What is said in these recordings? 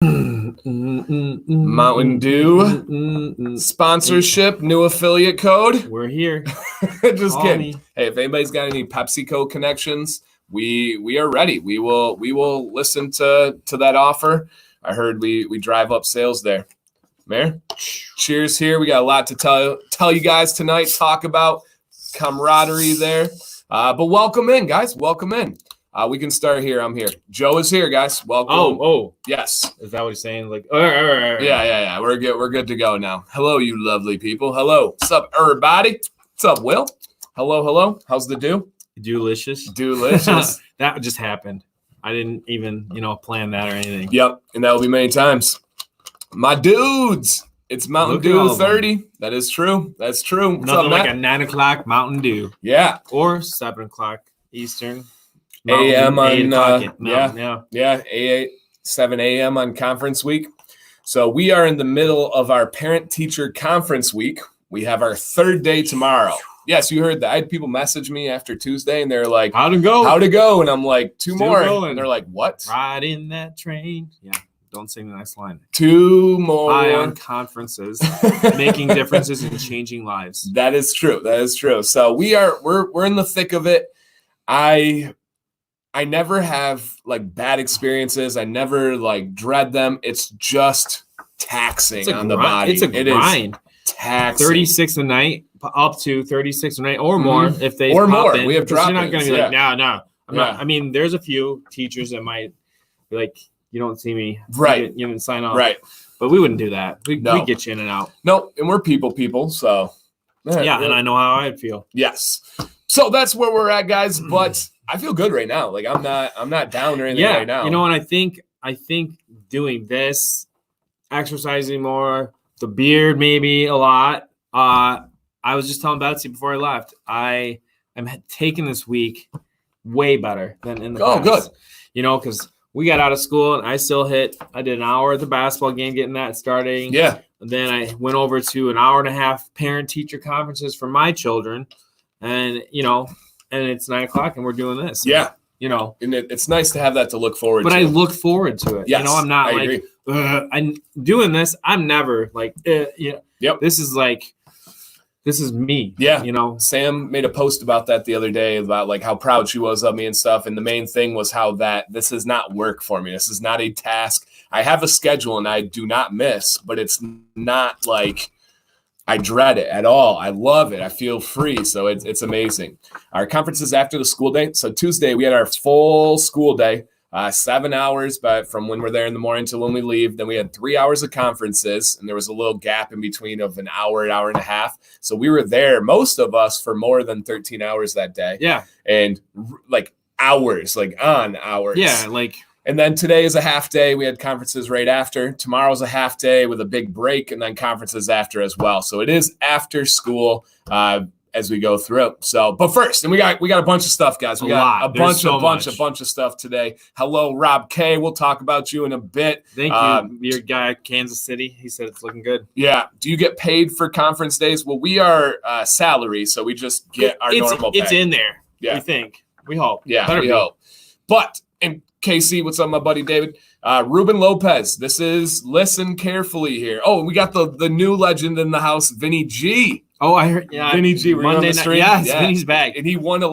Mountain Dew sponsorship, new affiliate code. We're here. Just kidding. Hey, if anybody's got any PepsiCo connections, we are ready. We will listen to that offer. I heard we drive up sales there. Mayor, cheers here. We got a lot to tell you guys tonight. Talk about camaraderie there. But welcome in, guys. Welcome in. We can start here. I'm here. Joe is here, guys. Welcome. Oh, yes. Is that what he's saying? Like, yeah. We're good. We're good to go now. Hello, you lovely people. Hello. What's up, everybody? What's up, Will? Hello. How's the dew? Delicious. That just happened. I didn't even, plan that or anything. Yep, and that will be many times. My dudes, it's Mountain Dew 30. That is true. That's true. What's Nothing up, like Matt? a 9 o'clock Mountain Dew. Yeah. Or 7 o'clock Eastern. AM on 8 o'clock yeah, 7 a.m. on conference week. So we are in the middle of our parent-teacher conference week. We have our third day tomorrow. Yes, you heard that. I had people message me after Tuesday, and they're like, How'd it go? And I'm like, two more. And they're like, what? Ride in that train. Yeah, don't sing the next line. 2 more. High on conferences, making differences and changing lives. That is true. So we're in the thick of it. I never have like bad experiences. I never like dread them. It's just taxing on the body. It's a grind. It is taxing. 36 a night, up to 36 a night or more if they or pop more. In, we have drop-ins. You're not going to be like, no. I'm not. I mean, there's a few teachers that might be like, you don't see me. Right. You didn't sign off. Right. But we wouldn't do that. We get you in and out. No, and we're people. So yeah, and I know how I'd feel. Yes. So that's where we're at, guys. But I feel good right now. Like I'm not down or anything right now. You know, and I think doing this, exercising more, the beard maybe a lot. I was just telling Betsy before I left, I am taking this week way better than in the past. Good. Because we got out of school and I did an hour at the basketball game, getting that starting. Yeah. And then I went over to an hour and a half parent-teacher conferences for my children. And, and it's 9 o'clock and we're doing this. Yeah. And it's nice to have that to look forward to. But I look forward to it. Yes, I'm not agree. I'm doing this. I'm never like, Yep. This is me. Yeah. Sam made a post about that the other day about like how proud she was of me and stuff. And the main thing was how that this is not work for me. This is not a task. I have a schedule and I do not miss, but it's not like I dread it at all. I love it. I feel free. So it's amazing. Our conference is after the school day. So Tuesday we had our full school day. 7 hours, but from when we're there in the morning to when we leave. Then we had 3 hours of conferences, and there was a little gap in between of an hour and a half. So we were there, most of us, for more than 13 hours that day. Yeah. And like hours, like on hours. Yeah, And then today is a half day. We had conferences right after. Tomorrow's a half day with a big break, and then conferences after as well. So it is after school as we go through. So, but first, and we got a bunch of stuff, guys. We got a bunch of stuff today. Hello, Rob K. We'll talk about you in a bit. Thank you. Your guy, Kansas City. He said it's looking good. Yeah. Do you get paid for conference days? Well, we are salary, so we just get our normal pay. It's in there. Yeah. We think. We hope. Yeah, we hope. But in KC, what's up, my buddy David? Ruben Lopez. This is listen carefully here. Oh, we got the new legend in the house, Vinny G. Oh, I heard. Yeah, Vinny G. Monday night. Yes, yeah. Vinny's back, and he won a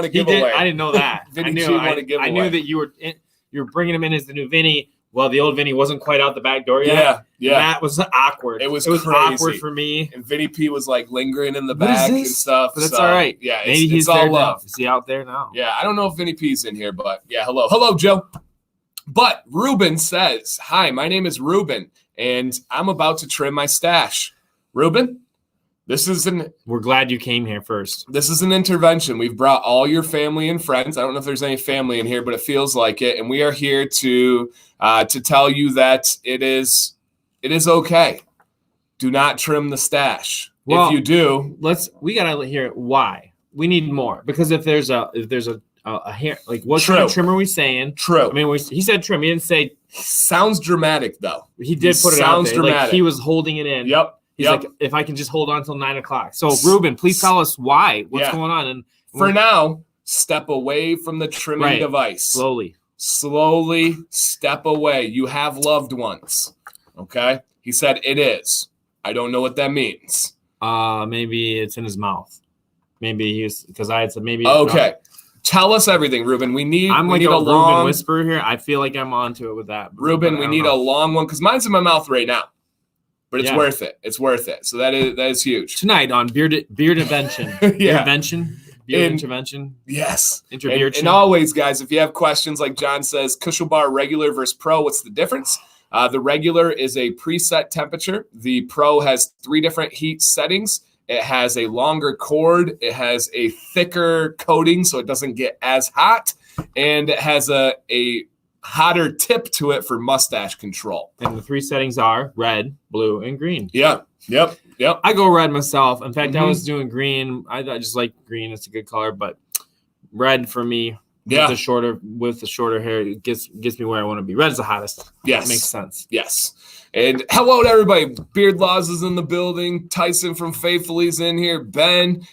giveaway. I didn't know that. Vinny G won a giveaway. I knew that you were bringing him in as the new Vinny. Well, the old Vinny wasn't quite out the back door yet. Yeah. That was awkward. It was crazy. Awkward for me. And Vinny P was like lingering in the back and stuff. But that's all right. Yeah, maybe he's all there love. Now. Is he out there now? Yeah, I don't know if Vinny P's in here, but yeah, hello, Joe. But Ruben says, "Hi, my name is Ruben, and I'm about to trim my stash." Ruben, we're glad you came here first. This is an intervention. We've brought all your family and friends. I don't know if there's any family in here, but it feels like it. And we are here to tell you that it is okay. Do not trim the stash. Well, if you do, we gotta hear why. We need more, because if there's a hair, like what kind of trim are we saying? True. I mean, he said trim. He didn't say. Sounds dramatic though. He did put it out there. Dramatic. Like he was holding it in. Yep. He's like, if I can just hold on until 9 o'clock. So, Ruben, please tell us why. What's going on? And for now, step away from the trimming device. Slowly. slowly step away. You have loved ones. Okay? He said it is. I don't know what that means. Maybe it's in his mouth. Maybe he's because I had said maybe. Okay. Tell us everything, Ruben. We need a Long long whisperer here. I feel like I'm onto it with that. Ruben, we need a long one because mine's in my mouth right now. But it's worth it. It's worth it. So that is huge. Tonight on Beard Invention. Yeah. Beard intervention. Yes. And always, guys, if you have questions, like John says, Kushel Bar regular versus pro, what's the difference? The regular is a preset temperature. The pro has 3 different heat settings. It has a longer cord. It has a thicker coating so it doesn't get as hot. And it has a hotter tip to it for mustache control. And the 3 settings are red, blue, and green. Yeah. Yep. I go red myself. In fact, I was doing green. I just like green. It's a good color, but red for me. Yeah. With the shorter hair, it gets me where I want to be. Red is the hottest. Yes. That makes sense. Yes. And hello to everybody. Beard Laws is in the building. Tyson from Faithfully's in here. Ben.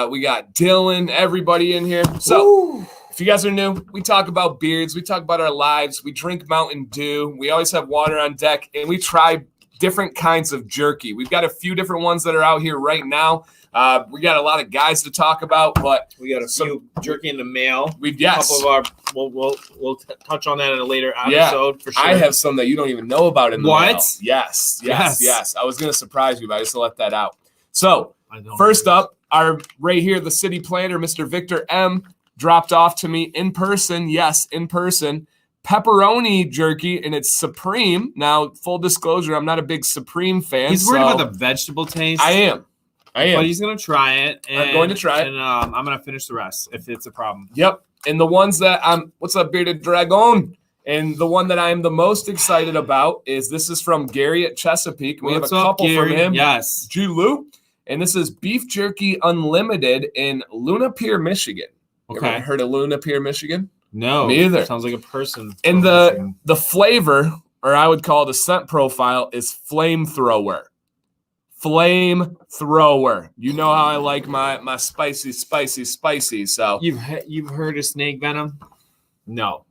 We got Dylan. Everybody in here. So if you guys are new, we talk about beards. We talk about our lives. We drink Mountain Dew. We always have water on deck. And we try different kinds of jerky. We've got a few different ones that are out here right now. We got a lot of guys to talk about, but we got a few jerky in the mail. Yes. A couple of we'll touch on that in a later episode for sure. I have some that you don't even know about in the mail. Yes. I was going to surprise you, but I just let that out. So first up, our right here, the city planner, Mr. Victor M, dropped off to me in person. Yes, in person. Pepperoni jerky, and it's Supreme. Now, full disclosure, I'm not a big Supreme fan. He's worried about the vegetable taste. I am. But he's going to try it. I'm going to try it. And I'm going to finish the rest if it's a problem. Yep. And the ones that what's up, Bearded Dragon? And the one that I am the most excited about is this is from Gary at Chesapeake. We have a couple from him. Yes. G-Lou. And this is Beef Jerky Unlimited in Luna Pier, Michigan. Okay. Ever heard of Luna Pier, Michigan? No. Me either. Sounds like a person. And the flavor, or I would call it a scent profile, is flamethrower. Flamethrower. You know how I like my spicy. So you've heard of snake venom? No.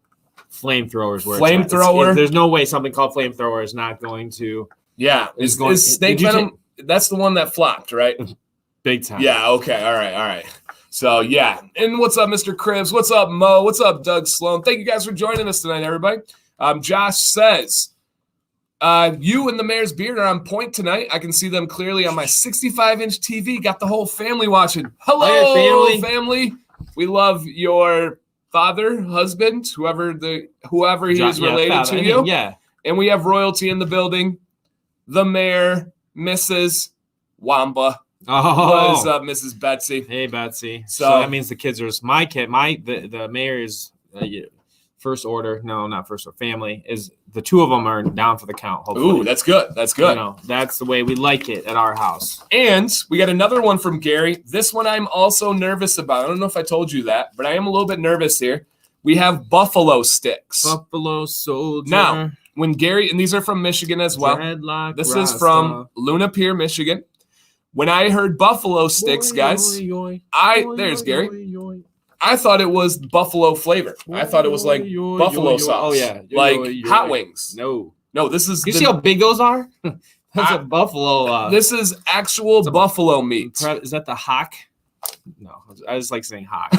Flamethrowers where flamethrower. There's no way something called flamethrower is not going to. Yeah. Is snake venom? That's the one that flopped, right? Big time. Yeah. Okay. All right. So yeah. And what's up, Mr. Cribs? What's up, Mo? What's up, Doug Sloan? Thank you guys for joining us tonight, everybody. Josh says. You and the Mayor's Beard are on point tonight. I can see them clearly on my 65-inch TV. Got the whole family watching. Hello, family. We love your father, husband, whoever he is related to you. Yeah. And we have royalty in the building. The Mayor, Mrs. Wamba. Oh. What is up, Mrs. Betsy? Hey, Betsy. So that means the kids are my kid. The Mayor's first order. No, not first order. Family is the 2 of them are down for the count. Hopefully. Ooh, that's good. That's good. That's the way we like it at our house. And we got another one from Gary. This one I'm also nervous about. I don't know if I told you that, but I am a little bit nervous here. We have buffalo sticks. Buffalo soldier. Now, when Gary, and these are from Michigan as well. This is from Luna Pier, Michigan. When I heard buffalo sticks, guys, there's Gary. I thought it was buffalo flavor. I thought it was like buffalo sauce. Oh, yeah. Like hot wings. No, this is. You see how big those are? That's a buffalo. This is actual buffalo meat. Is that the hock? No, I just like saying hock.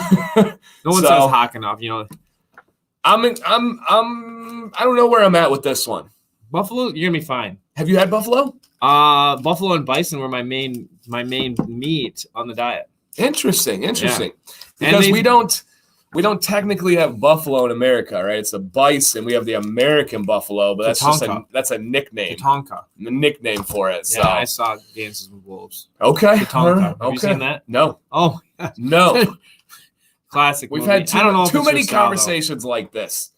No one says hock enough, I don't know where I'm at with this one. Buffalo, you're gonna be fine. Have you had buffalo? Buffalo and bison were my main meat on the diet. Interesting. Yeah. Because we don't technically have buffalo in America, right? It's a bison. We have the American buffalo, but that's a nickname. Tonka. The nickname for it. Yeah, I saw Dances with Wolves. Okay. Tonka. Have you seen that? No. Oh, no. Classic. We've movie. had too many style, conversations like this.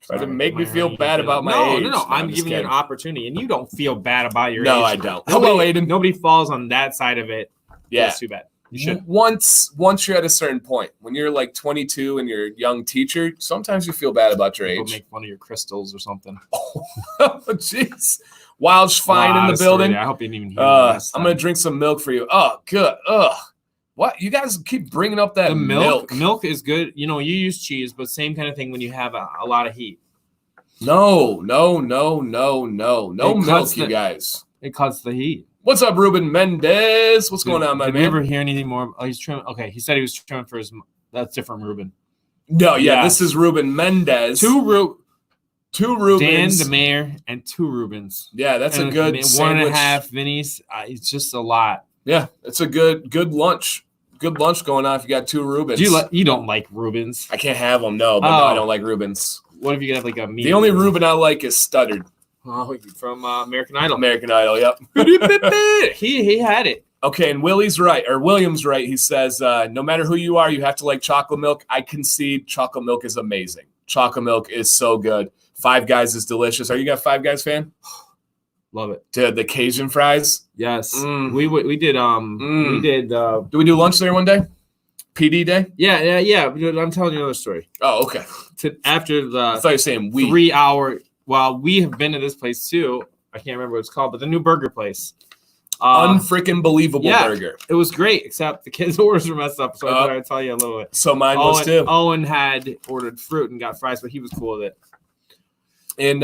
Try to make me feel bad about my age. No. I'm giving you an opportunity, and you don't feel bad about your age. No, I don't. Hello, Aiden. Nobody falls on that side of it. Yeah. That's too bad. You should. Once you're at a certain point, when you're like 22 and you're a young teacher, sometimes you feel bad about your age. Make fun of your crystals or something. Oh, jeez. Wild's fine in the building. I hope you didn't even hear that. I'm going to drink some milk for you. Oh, good. What? You guys keep bringing up that The milk. Milk is good. You know, you use cheese, but same kind of thing when you have a lot of heat. No milk, you guys. It cuts the heat. What's up, Ruben Mendez? What's going on, my Did man? we ever hear anything more? Oh, he's trimming. Okay, he said he was trimming for his. That's different, Ruben. No, yeah, Yes. this is Ruben Mendez. Two Rubens. Dan the mayor and 2 Rubens. Yeah, that's a good 1.5 Vinnies. It's just a lot. Yeah, it's a good lunch. Good lunch going on if you got 2 Rubens. You don't like Rubens? I can't have them, no, but no, I don't like Rubens. What if you could have like a meat? The only Reuben I like is Stuttered. Oh, from American Idol. American Idol, yep. he had it. Okay, and William's right. He says, no matter who you are, you have to like chocolate milk. I concede chocolate milk is amazing. Chocolate milk is so good. Five Guys is delicious. Are you a Five Guys fan? Love it. To the Cajun fries? Yes. We did Did we do lunch there one day? PD day? Yeah. I'm telling you another story. Oh, okay. After the I thought you were saying we. 3 hour. Well, we have been to this place too. I can't remember what it's called, but the new burger place. Unfreaking believable burger. It was great, except the kids' orders were messed up. So I thought I'd tell you a little bit. So mine was too. Owen had ordered fruit and got fries, but he was cool with it. And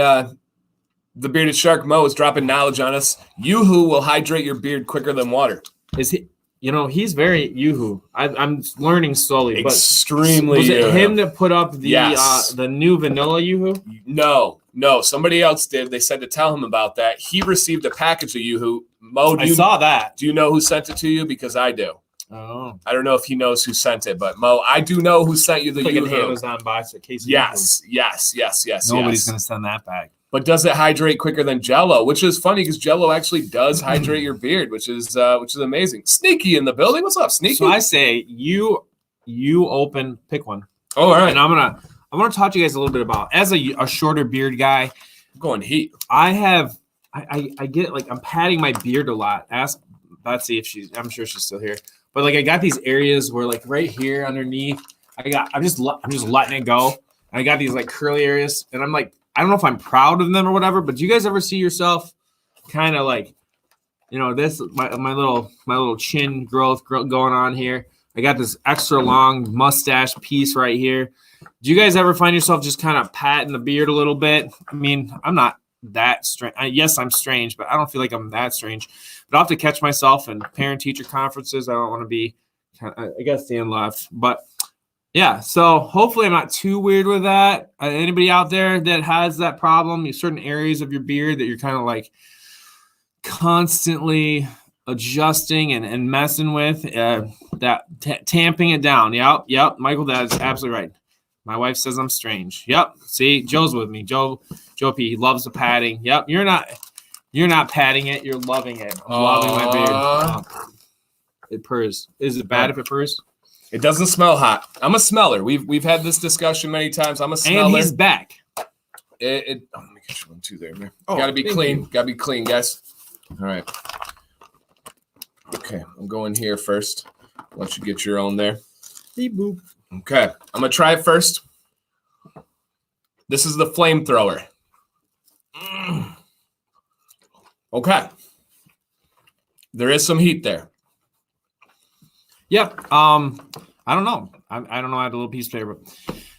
the bearded shark Mo is dropping knowledge on us. Yoo-hoo will hydrate your beard quicker than water. Is he? You know, he's very Yoo-hoo. I'm learning slowly. Extremely. Was it Yoo-hoo. him that put up the new vanilla Yoo-hoo? No. Somebody else did. They said to tell him about that. He received a package of Yoo-hoo. Mo, I saw that. Do you know who sent it to you? Because I do. Oh. I don't know if he knows who sent it, but Mo, I do know who sent you the like Yoo-hoo. an Amazon box in case. Yes. Nobody's gonna send that back. But does it hydrate quicker than Jell-O? Which is funny because Jell-O actually does hydrate your beard, which is amazing. Sneaky in the building. What's up, Sneaky? So I say you pick one. Oh, all right. And I want to talk to you guys a little bit about as a shorter beard guy. I'm going heat. I get like I'm patting my beard a lot. Ask Betsy if I'm sure she's still here. But like I got these areas where like right here underneath, I'm just letting it go. And I got these like curly areas, and I'm like, I don't know if I'm proud of them or whatever. But do you guys ever see yourself kind of like, you know, this my little chin growth going on here? I got this extra long mustache piece right here. Do you guys ever find yourself just kind of patting the beard a little bit? I mean, I'm not that strange. Yes, I'm strange, but I don't feel like I'm that strange. But I'll have to catch myself in parent-teacher conferences. I don't want to be, I guess, Dan left. But, yeah, so hopefully I'm not too weird with that. Anybody out there that has that problem, certain areas of your beard that you're kind of like constantly adjusting and messing with, tamping it down. Yep. Michael, that's absolutely right. My wife says I'm strange. Yep. See, Joe's with me. Joe P. He loves the padding. Yep. You're not patting it. You're loving it. I'm loving my beard. Oh. It purrs. Is it bad if it purrs? It doesn't smell hot. I'm a smeller. We've had this discussion many times. I'm a smeller. And he's back. Let me get you one too there, man. Gotta be clean. Gotta be clean, guys. All right. Okay, I'm going here first. Once you get your own there. Beep boop. Okay, I'm gonna try it first. This is the flamethrower. Okay. There is some heat there. Yep. I don't know. I don't know. I had a little piece of paper.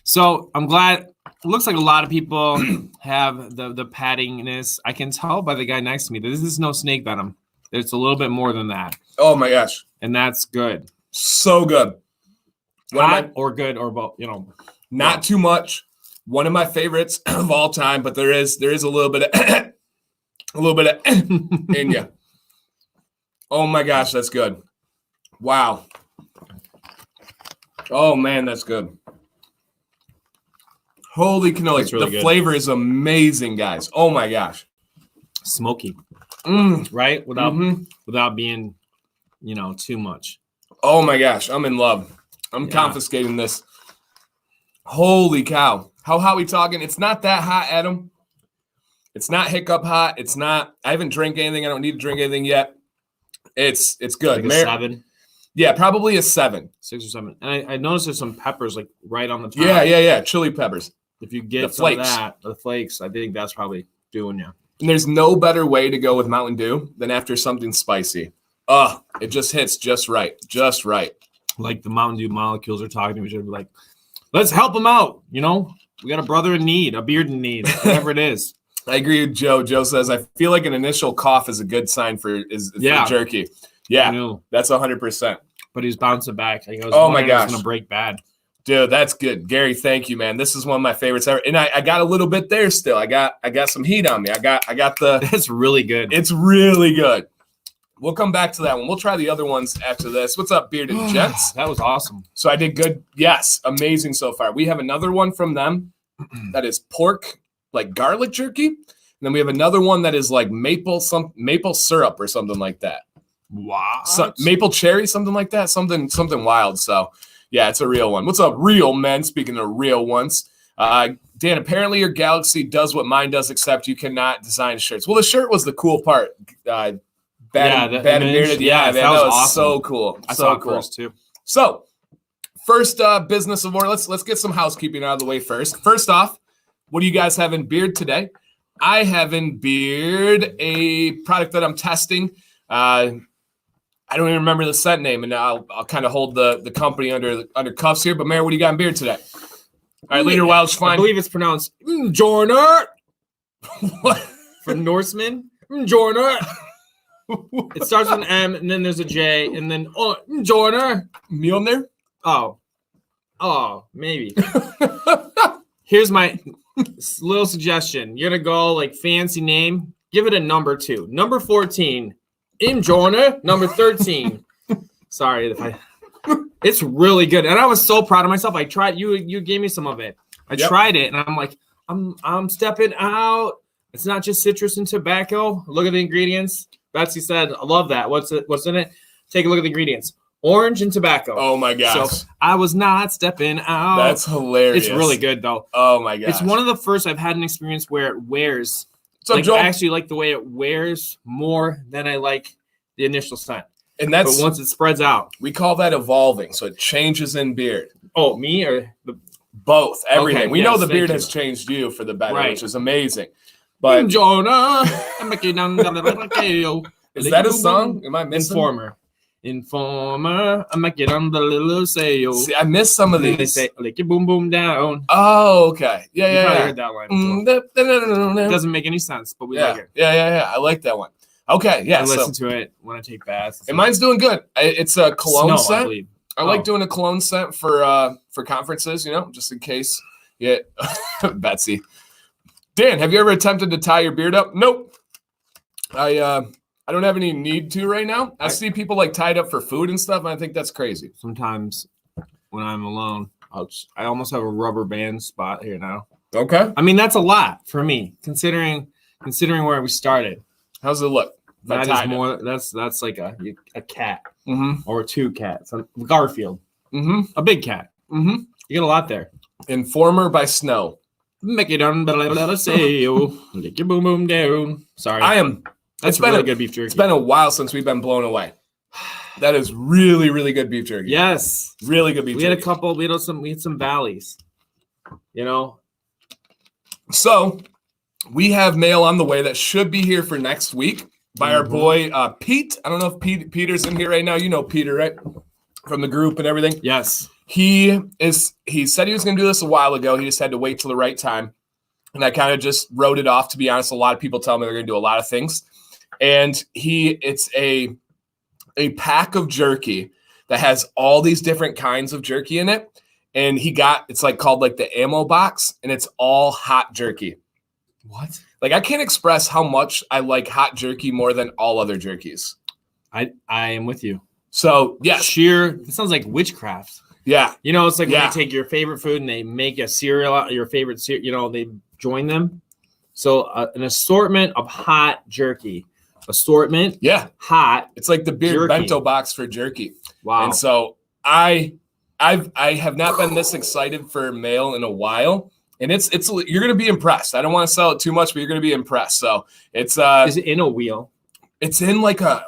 So I'm glad. It looks like a lot of people have the paddingness. I can tell by the guy next to me that this is no snake venom. It's a little bit more than that. Oh my gosh. And that's good. So good. Hot or good or both, you know. Not too much. One of my favorites of all time, but there is a little bit of in you. Oh my gosh, that's good. Wow. Oh man, that's good. Holy cannoli. Really the good. Flavor is amazing, guys. Oh my gosh. Smoky. Right? Without being, you know, too much. Oh my gosh, I'm in love. I'm confiscating this. Holy cow. How hot we talking? It's not that hot, Adam. It's not hiccup hot. It's not. I haven't drank anything. I don't need to drink anything yet. It's good. Like a 7? Yeah, probably a 7. 6 or 7. And I noticed there's some peppers like right on the top. Yeah. Chili peppers. If you get some of that, the flakes, I think that's probably doing you. And there's no better way to go with Mountain Dew than after something spicy. It just hits just right. Just right. like the Mountain Dew molecules are talking to each other, like, let's help them out. You know, we got a brother in need, a beard in need, whatever it is. I agree with Joe. Joe says, I feel like an initial cough is a good sign for jerky. Yeah, that's 100%. But he's bouncing back. Like, oh my gosh, it's gonna break bad. Dude, that's good. Gary, thank you, man. This is one of my favorites ever. And I got a little bit there still. I got some heat on me. I got the That's really good. It's really good. We'll come back to that one. We'll try the other ones after this. What's up, Bearded Gents? That was awesome. So I did good. Yes, amazing so far. We have another one from them that is pork, like garlic jerky. And then we have another one that is like maple syrup or something like that. Wow. So, maple cherry, something like that. Something wild. So yeah, it's a real one. What's up, real men? Speaking of real ones. Dan, apparently your Galaxy does what mine does, except you cannot design shirts. Well, the shirt was the cool part. Bad and Bearded. Yeah, man, that was awesome. So cool. I saw it first too. So, first business of order. Let's get some housekeeping out of the way first. First off, what do you guys have in beard today? I have in beard a product that I'm testing. I don't even remember the scent name, and I'll kind of hold the company under cuffs here. But Mayor, what do you got in beard today? All right, Leader Welsh, fine. I believe it's pronounced Mjorner. What? From Norseman. Mjorner. It starts with an M, and then there's a J, and then Mjorner. Mjolnir? Oh, maybe. Here's my little suggestion. You're gonna go like fancy name. Give it a number 2. Number 14. Mjorner. Number 13. Sorry if I. It's really good, and I was so proud of myself. I tried. You gave me some of it. I tried it, and I'm like, I'm stepping out. It's not just citrus and tobacco. Look at the ingredients. Betsy said, I love that. What's in it? Take a look at the ingredients. Orange and tobacco. Oh my gosh. So I was not stepping out. That's hilarious. It's really good though. Oh my gosh. It's one of the first I've had an experience where it wears. So I actually like the way it wears more than I like the initial scent. And but once it spreads out. We call that evolving. So it changes in beard. Oh, me or both, everything. Okay, we know the beard has changed you for the better, which is amazing. But is that a song? Am I missing? Informer, I might get on the little sail. See, I missed some of these. They say, lick your boom boom down. Oh, okay. Yeah, you probably heard that line. It doesn't make any sense, but we like it. Yeah. I like that one. Okay, yeah. I listen to it when I take baths. And mine's doing good. It's a cologne scent. I believe. I like doing a cologne scent for conferences, just in case. Yeah, Betsy. Dan, have you ever attempted to tie your beard up? Nope. I don't have any need to right now. I see people like tied up for food and stuff, and I think that's crazy. Sometimes when I'm alone, I almost have a rubber band spot here now. Okay. I mean, that's a lot for me, considering where we started. How's it look? That is more. That's like a cat or 2 cats. Garfield. A big cat. You get a lot there. Informer by Snow. Make it on, but let us say you lick your boom boom down. Sorry, That's really good beef jerky. It's been a while since we've been blown away. That is really, really good beef jerky. Yes, really good beef jerky. We had a couple. We had some valleys. So we have mail on the way that should be here for next week by our boy Pete. I don't know if Peter's in here right now. You know Peter, right? From the group and everything. Yes. He said he was going to do this a while ago. He just had to wait till the right time. And I kind of just wrote it off. To be honest, a lot of people tell me they're going to do a lot of things. And it's a pack of jerky that has all these different kinds of jerky in it. And it's like called like the ammo box, and it's all hot jerky. What? Like, I can't express how much I like hot jerky more than all other jerkies. I am with you. So yeah, it sounds like witchcraft. Yeah. It's like when they take your favorite food and they make a cereal out of your favorite cereal, they join them. So an assortment of hot jerky. Assortment. Yeah. Hot. It's like the beard jerky. bento box for jerky. Wow. And so I have not been this excited for mail in a while. And it's you're going to be impressed. I don't want to sell it too much, but you're going to be impressed. So it's is it in a wheel? It's in like a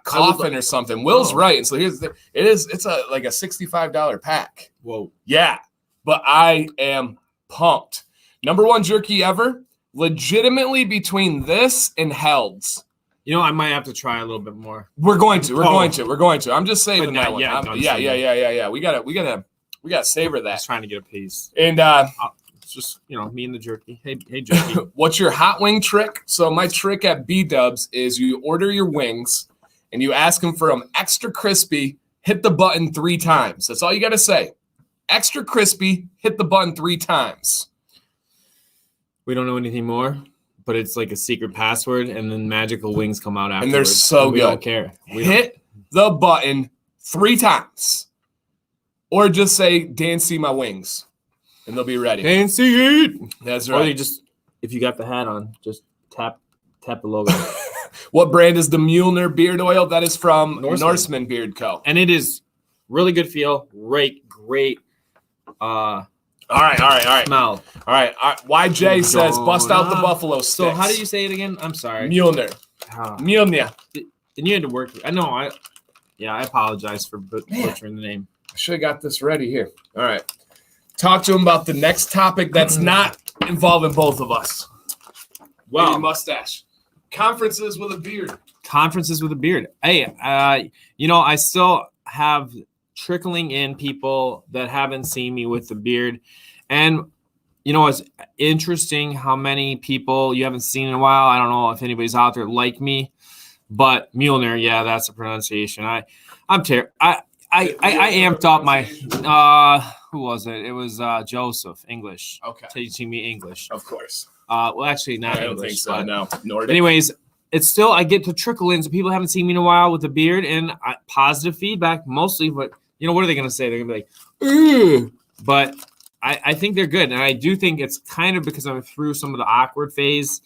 coffin or something. Will's right. And so it's like a $65 pack. Whoa. Yeah. But I am #1 jerky ever. Legitimately between this and Held's. You know, I might have to try a little bit more. We're going to. I'm just saving that one. Yeah. We gotta savor that. Just trying to get a piece. And it's just, you know, me and the jerky. Hey, jerky. What's your hot wing trick? So my trick at B-Dubs is you order your wings and you ask them for them extra crispy. Hit the button 3 times. That's all you gotta say. Extra crispy. Hit the button 3 times. We don't know anything more, but it's like a secret password, and then magical wings come out afterwards. And they're so good. We don't care. Hit the button 3 times. Or just say, Dan, see my wings. And they'll be ready. Dan, see it. That's right. Or you just, if you got the hat on, just tap the logo. What brand is the Mueller beard oil? That is from Norseman Beard Co. And it is really good feel. Great. All right. Smell. All right. YJ says, bust out the buffalo sticks. So how do you say it again? I'm sorry. Mueller. Mueller. And you had to work. I know. I apologize for butchering the name. I should have got this ready here. All right. Talk to him about the next topic that's not involving both of us. Well, maybe mustache. Conferences with a beard. Hey, you know, I still have trickling in people that haven't seen me with the beard. And, you know, it's interesting how many people you haven't seen in a while. I don't know if anybody's out there like me, but Mueller, yeah, that's the pronunciation. I'm terrible. I amped up my who was it? It was Joseph English. Okay. Teaching me English. Of course. Well, actually, not I don't English, think so. No. Nordic. Anyways, it's still I get to trickle in. So people haven't seen me in a while with a beard, and positive feedback mostly. But you know, what are they going to say? They're going to be like, ugh. But I think they're good, and I do think it's kind of because I'm through some of the awkward phase,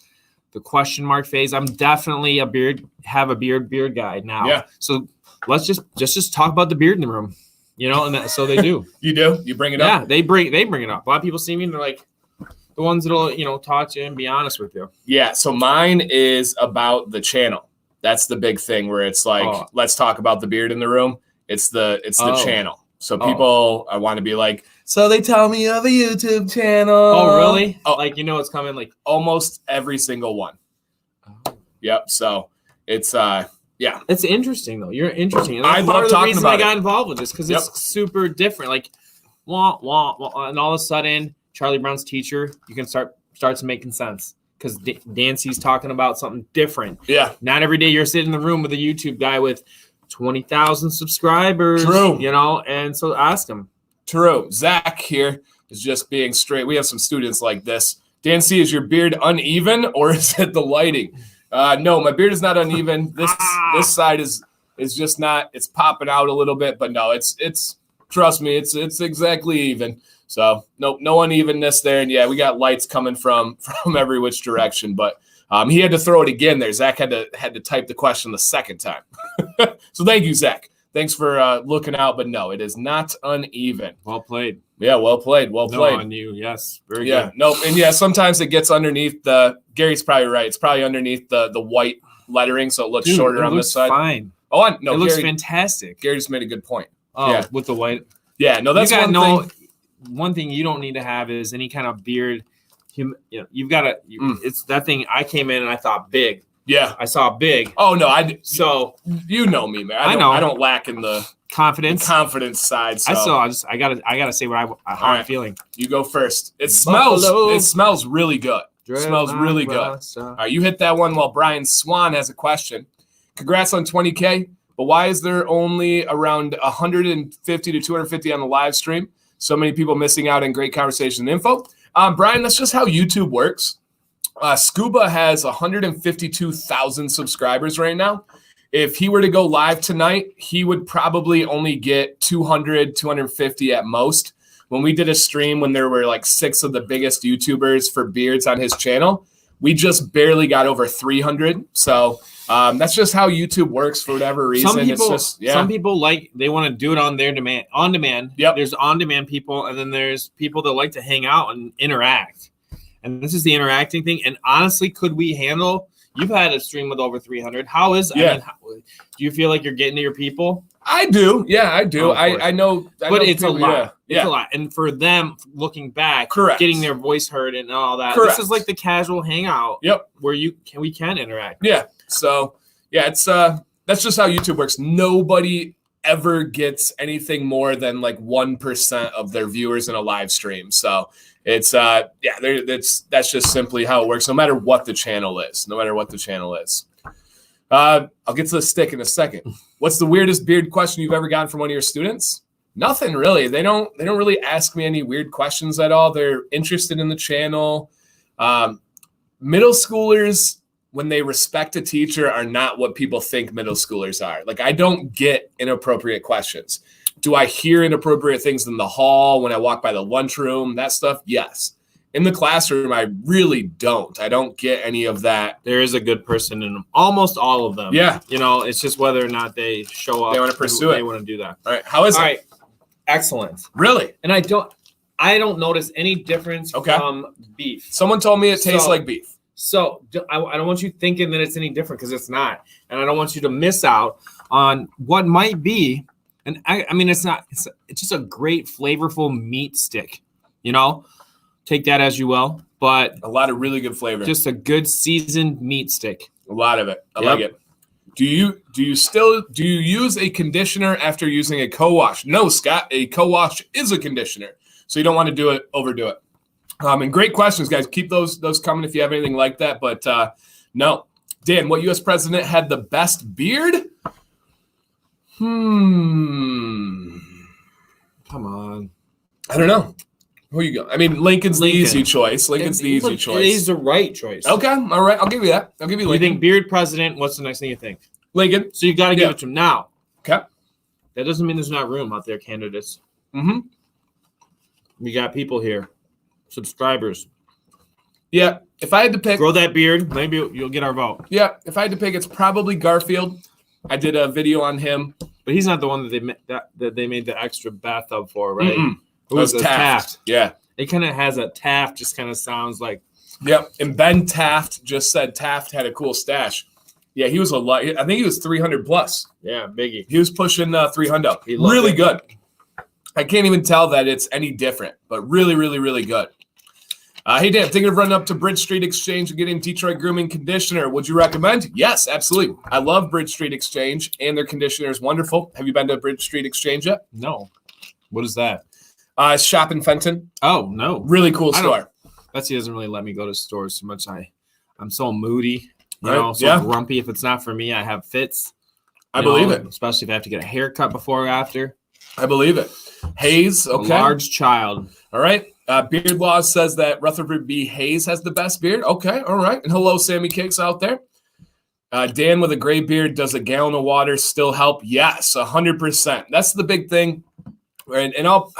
the question mark phase. I'm definitely a beard guy now. Yeah. So let's just talk about the beard in the room, you know. And so they do. You do? You bring it up? Yeah, they bring it up. A lot of people see me and they're like, the ones that'll, you know, talk to you and be honest with you. Yeah. So mine is about the channel. That's the big thing where it's like, let's talk about the beard in the room. It's the channel. So people, I want to be like, so they tell me you have a YouTube channel. Oh, really? Oh, like, you know, it's coming like almost every single one. Oh. Yep. So it's, yeah. It's interesting though. You're interesting. And I love talking about it. I got involved with this because it's super different. Like, and all of a sudden, Charlie Brown's teacher, you can starts making sense because Dancy's talking about something different. Yeah. Not every day you're sitting in the room with a YouTube guy with 20,000 subscribers. True. You know, and so ask him. True. Zach here is just being straight. We have some students like this. Dancy, is your beard uneven or is it the lighting? No, my beard is not uneven. This side is just not. It's popping out a little bit, but no, it's. Trust me, it's exactly even. So no unevenness there, and yeah, we got lights coming from every which direction. But he had to throw it again there. Zach had to type the question the second time. So thank you, Zach. Thanks for looking out. But no, it is not uneven. Well played. Yeah, well played. Well played. On you, yes, very good. Yeah, no, and yeah, sometimes it gets underneath the. Gary's probably right. It's probably underneath the white lettering, so it looks shorter on this side. Fine. Oh, no, it looks fantastic. Gary just made a good point. Oh, yeah. With the white. Yeah, no, that's one thing. One thing you don't need to have is any kind of beard. You know, you've got to. It's that thing. I came in and I thought big. Yeah, I saw big. Oh no, So you know me, man. I know. I don't lack in the confidence side. So. I gotta say how I'm feeling. You go first. It smells really good. Smells really good. All right, you hit that one while Brian Swan has a question. Congrats on 20K, but why is there only around 150 to 250 on the live stream? So many people missing out on great conversation and info. Brian, that's just how YouTube works. Scuba has 152,000 subscribers right now. If he were to go live tonight, he would probably only get 200, 250 at most. When we did a stream when there were like 6 of the biggest YouTubers for beards on his channel, we just barely got over 300. So that's just how YouTube works for whatever reason. Some people they want to do it on demand. Yep. There's on-demand people, and then there's people that like to hang out and interact. And this is the interacting thing. And honestly, could we handle? You've had a stream with over 300. How is? Yeah. I mean, do you feel like you're getting to your people? I do. Yeah, I do. I know. But it's a lot. Yeah. It's a lot. And for them, looking back, correct, getting their voice heard and all that. Correct. This is like the casual hangout. Yep. Where we can interact. Yeah. So Yeah, it's that's just how YouTube works. Nobody ever gets anything more than like 1% of their viewers in a live stream. So it's that's just simply how it works. No matter what the channel is. I'll get to the stick in a second. What's the weirdest beard question you've ever gotten from one of your students? Nothing really. They don't really ask me any weird questions at all. They're interested in the channel. Middle schoolers, when they respect a teacher, are not what people think middle schoolers are. Like, I don't get inappropriate questions. Do I hear inappropriate things in the hall when I walk by the lunchroom? That stuff, yes. In the classroom, I really don't. I don't get any of that. There is a good person in them. Almost all of them. Yeah. It's just whether or not they show up. They want to pursue it. They want to do that. All right. How is it? All right. Excellent. Really? And I don't notice any difference from beef. Someone told me it tastes like beef. So I don't want you thinking that it's any different, because it's not. And I don't want you to miss out on what might be. And I mean, it's not. It's just a great flavorful meat stick. Take that as you will. But a lot of really good flavor. Just a good seasoned meat stick. A lot of it. I like it. Do you use a conditioner after using a co-wash? No, Scott. A co-wash is a conditioner, so you don't want to overdo it. And great questions, guys. Keep those coming if you have anything like that. But no, Dan, what U.S. president had the best beard? Come on. I don't know. Who you go? I mean, Lincoln's the easy choice. Lincoln's the easy choice. He's the right choice. Okay, all right. I'll give you that. I'll give you Lincoln. You think beard president? What's the next thing you think? Lincoln. So you got to give it to him now. Okay. That doesn't mean there's not room out there, candidates. Mm-hmm. We got people here, subscribers. Yeah. If I had to pick, grow that beard. Maybe you'll get our vote. Yeah. If I had to pick, it's probably Garfield. I did a video on him, but he's not the one that they made the extra bathtub for, right? Mm-mm. It was Taft. Yeah. It kind of has a Taft, just kind of sounds like. Yep. And Ben Taft just said Taft had a cool stash. Yeah, he was a lot. I think he was 300 plus. Yeah, biggie. He was pushing 300. Really good. I can't even tell that it's any different, but really, really, really good. Hey, Dan, thinking of running up to Bridge Street Exchange and getting Detroit Grooming Conditioner. Would you recommend? Yes, absolutely. I love Bridge Street Exchange, and their conditioner is wonderful. Have you been to Bridge Street Exchange yet? No. What is that? Shop in Fenton. Oh, no. Really cool store. Betsy doesn't really let me go to stores too much. I'm so moody, so grumpy. If it's not for me, I have fits. I believe it. Especially if I have to get a haircut before or after. I believe it. Hayes, okay. A large child. All right. Beard Laws says that Rutherford B. Hayes has the best beard. Okay, all right. And hello, Sammy Cakes out there. Dan with a gray beard, does a gallon of water still help? Yes, 100%. That's the big thing. And I'll,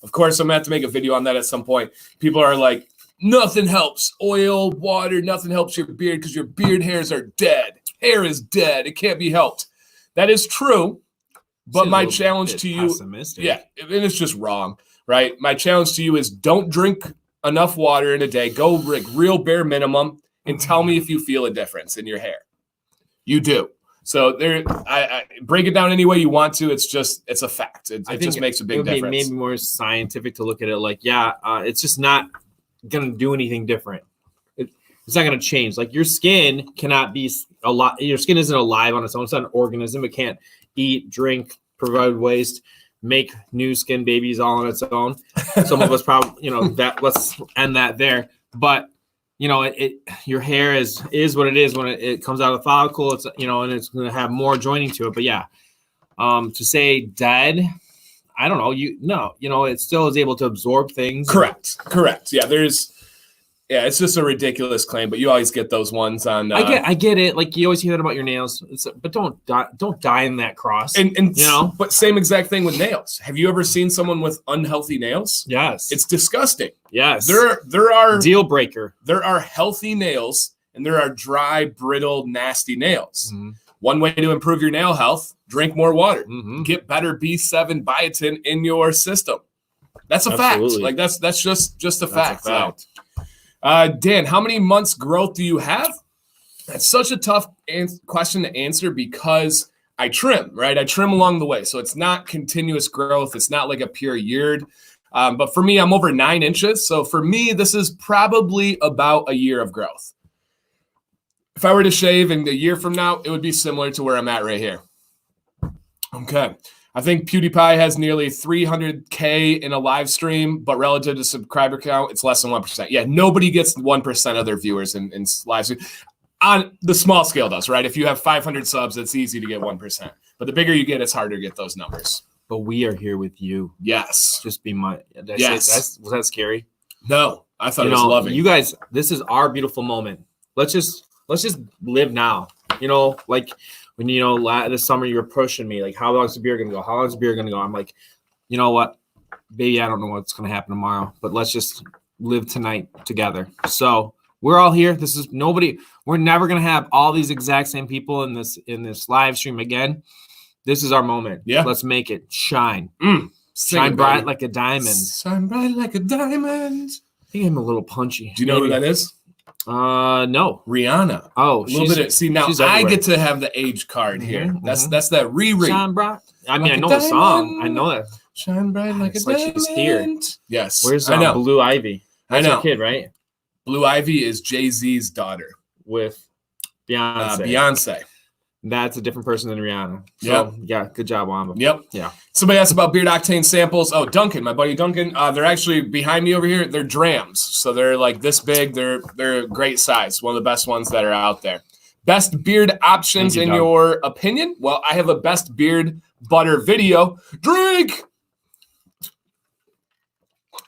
of course, I'm going to have to make a video on that at some point. People are like, nothing helps. Oil, water, nothing helps your beard because your beard hairs are dead. Hair is dead. It can't be helped. That is true. But my challenge to you, yeah, and it's just wrong, right? My challenge to you is don't drink enough water in a day. Go like real bare minimum and tell me if you feel a difference in your hair. You do. So there, I break it down any way you want to. It's a fact. It just makes a big difference. Maybe more scientific to look at it like, it's just not going to do anything different. It's not going to change. Like your skin cannot be a lot. Your skin isn't alive on its own. It's not an organism. It can't eat, drink, provide waste, make new skin babies all on its own. Some of us probably, that. Let's end that there. But your hair is what it is when it comes out of the follicle. It's and it's going to have more joining to it. But to say dead, I don't know. It still is able to absorb things. Correct. Yeah, it's just a ridiculous claim, but you always get those ones on. I get it. Like you always hear that about your nails, but don't die in that cross. And but same exact thing with nails. Have you ever seen someone with unhealthy nails? Yes, it's disgusting. Yes, there are deal breaker. There are healthy nails, and there are dry, brittle, nasty nails. Mm-hmm. One way to improve your nail health: drink more water, get better B7 biotin in your system. That's a fact. Like that's just a fact. Dan, how many months growth do you have? That's such a tough question to answer because I trim, right? I trim along the way. So it's not continuous growth. It's not like a pure yeared. But for me, I'm over 9 inches. So for me, this is probably about a year of growth. If I were to shave in a year from now, it would be similar to where I'm at right here. Okay. I think PewDiePie has nearly 300K in a live stream, but relative to subscriber count, it's less than 1%. Yeah, nobody gets 1% of their viewers in live stream. On the small scale does, right? If you have 500 subs, it's easy to get 1%. But the bigger you get, it's harder to get those numbers. But we are here with you. Yes. Just be my. Yes. Was that scary? No, I thought it was loving. You guys, this is our beautiful moment. Let's just live now. Like when this summer you were pushing me, like how long is the beer gonna go? How long is the beer gonna go? I'm like, you know what, baby, I don't know what's gonna happen tomorrow, but let's just live tonight together. So we're all here. This is nobody. We're never gonna have all these exact same people in this live stream again. This is our moment. Yeah. Let's make it shine. Shine bright like a diamond. Shine bright like a diamond. I think I'm a little punchy. Do you know who that is? No. Rihanna. Oh, see now I get to have the age card here. That's that Riri. Shine bright. I mean, I know the song. I know that. Shine bright like a diamond. She's here. Yes. Where's Blue Ivy? That's I know. her kid, right? Blue Ivy is Jay-Z's daughter with Beyonce. Beyonce. That's a different person than Rihanna. So, yeah, good job, Wamba. Yep. Yeah. Somebody asked about Beard Octane samples. Oh, Duncan, my buddy Duncan. They're actually behind me over here. They're drams. So they're like this big. They're a great size. One of the best ones that are out there. Best beard options in your opinion? Well, I have a best beard butter video. Drink!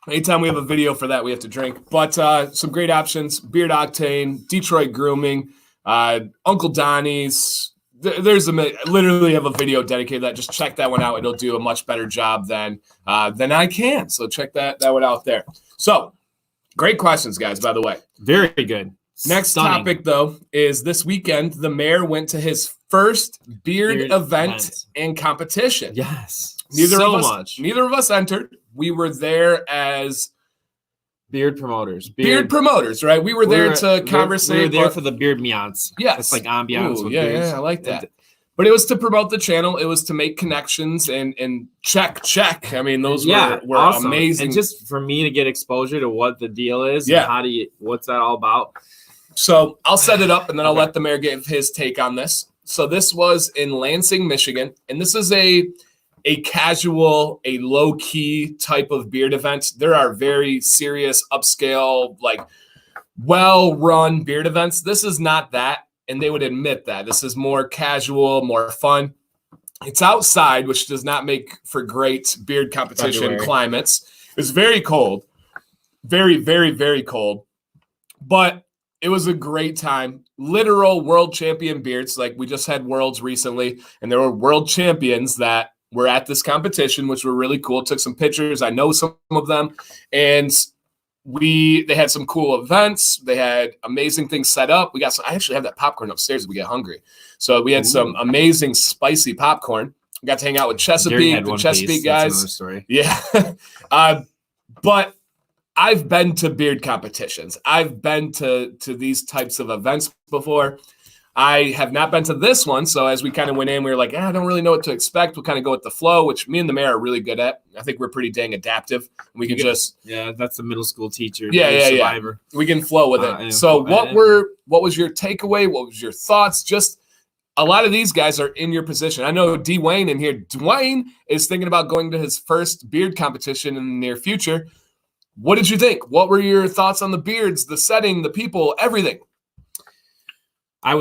Anytime we have a video for that, we have to drink. But some great options. Beard Octane, Detroit Grooming, Uncle Donnie's. There's literally have a video dedicated to that. Just check that one out. It'll do a much better job than I can. So check that one out there. So great questions, guys, by the way. Very good. Next topic, though, is this weekend, the mayor went to his first beard event and competition. Yes. Neither of us entered. We were there as beard promoters. Beard promoters, right? We were there to conversate. We were there for the beard ambiance. Yes. It's like ambiance. Ooh, yeah, I like that. But it was to promote the channel. It was to make connections and check. I mean, those were awesome. Amazing. And just for me to get exposure to what the deal is. Yeah. And what's that all about? So I'll set it up and then I'll let the mayor give his take on this. So this was in Lansing, Michigan. And this is a casual, a low-key type of beard event. There are very serious, upscale, like well-run beard events. This is not that, and they would admit that. This is more casual, more fun. It's outside, which does not make for great beard competition climates. It's very cold. Very, very, very cold. But it was a great time. Literal world champion beards. Like we just had worlds recently, and there were world champions that were at this competition, which were really cool. Took some pictures. I know some of them. And they had some cool events. They had amazing things set up. I actually have that popcorn upstairs if we get hungry. So we had some amazing spicy popcorn. We got to hang out with Chesapeake, the Chesapeake guys. That's another story. Yeah. But I've been to beard competitions. I've been to these types of events before. I have not been to this one, so as we kind of went in, we were like, I don't really know what to expect. We'll kind of go with the flow, which me and the mayor are really good at. I think we're pretty dang adaptive. We can just that's the middle school teacher. Survivor. We can flow with it. So what was your takeaway? What was your thoughts? Just a lot of these guys are in your position. I know Dwayne in here. Dwayne is thinking about going to his first beard competition in the near future. What did you think? What were your thoughts on the beards, the setting, the people, everything? I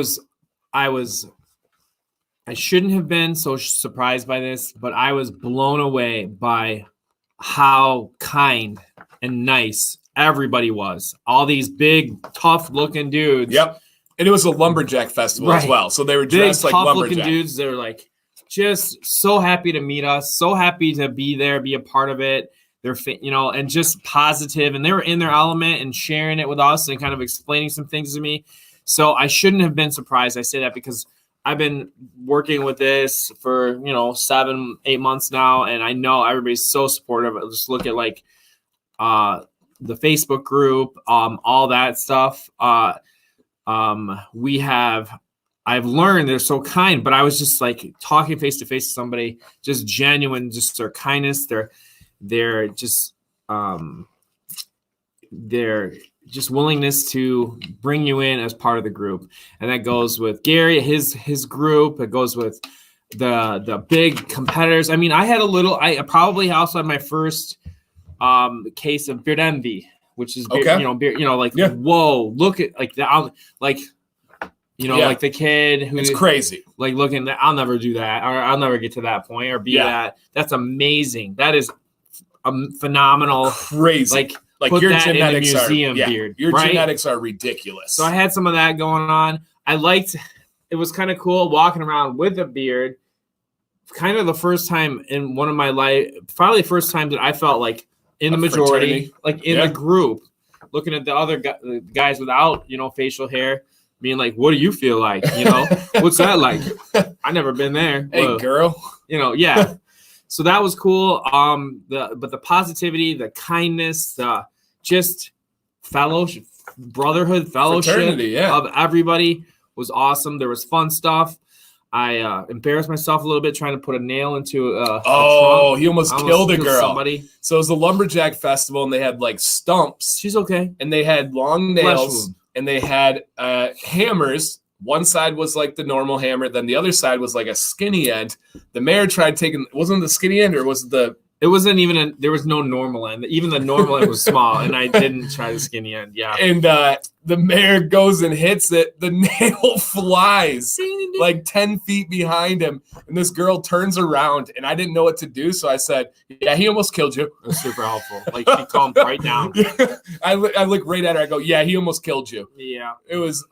shouldn't have been so surprised by this, but I was blown away by how kind and nice everybody was. All these big, tough-looking dudes. Yep. And it was a lumberjack festival as well. So they were dressed like lumberjack. Tough-looking dudes. They were like just so happy to meet us, so happy to be there, be a part of it. They're, and just positive. And they were in their element and sharing it with us and kind of explaining some things to me. So I shouldn't have been surprised. I say that because I've been working with this for, 7-8 months now. And I know everybody's so supportive. Just look at like the Facebook group, all that stuff. I've learned they're so kind, but I was just like talking face to face to somebody, just genuine, just their kindness. They're just, they're just willingness to bring you in as part of the group. And that goes with Gary, his group. It goes with the big competitors. I mean, I probably also had my first case of beard envy, which is beard, whoa, look at like the like like the kid who it's crazy. Like looking that I'll never do that, or I'll never get to that point or be that. That's amazing. That is a phenomenal, crazy. Like put your that genetics in a museum are beard. Your right? genetics are ridiculous. So I had some of that going on. It was kind of cool walking around with a beard. Kind of the first time in one of my life, probably the first time that I felt like in the majority, like in the group, looking at the other guys without, facial hair, being like, what do you feel like? What's that like? I never been there. Hey, girl. Yeah. So that was cool. But the positivity, the kindness, the just fellowship, brotherhood, fellowship of everybody was awesome. There was fun stuff. I embarrassed myself a little bit trying to put a nail into a trunk. He almost killed a girl. Somebody. So it was the lumberjack festival, and they had like stumps. She's okay. And they had long nails, and they had hammers. One side was like the normal hammer, then the other side was like a skinny end. The mayor tried taking, wasn't the skinny end, or was it the? It wasn't even there was no normal end. Even the normal end was small, and I didn't try the skinny end. Yeah. And the mayor goes and hits it. The nail flies like 10 feet behind him. And this girl turns around, and I didn't know what to do. So I said, yeah, he almost killed you. It was super helpful. Like, she calmed right down. I look right at her. I go, yeah, he almost killed you. Yeah. It was,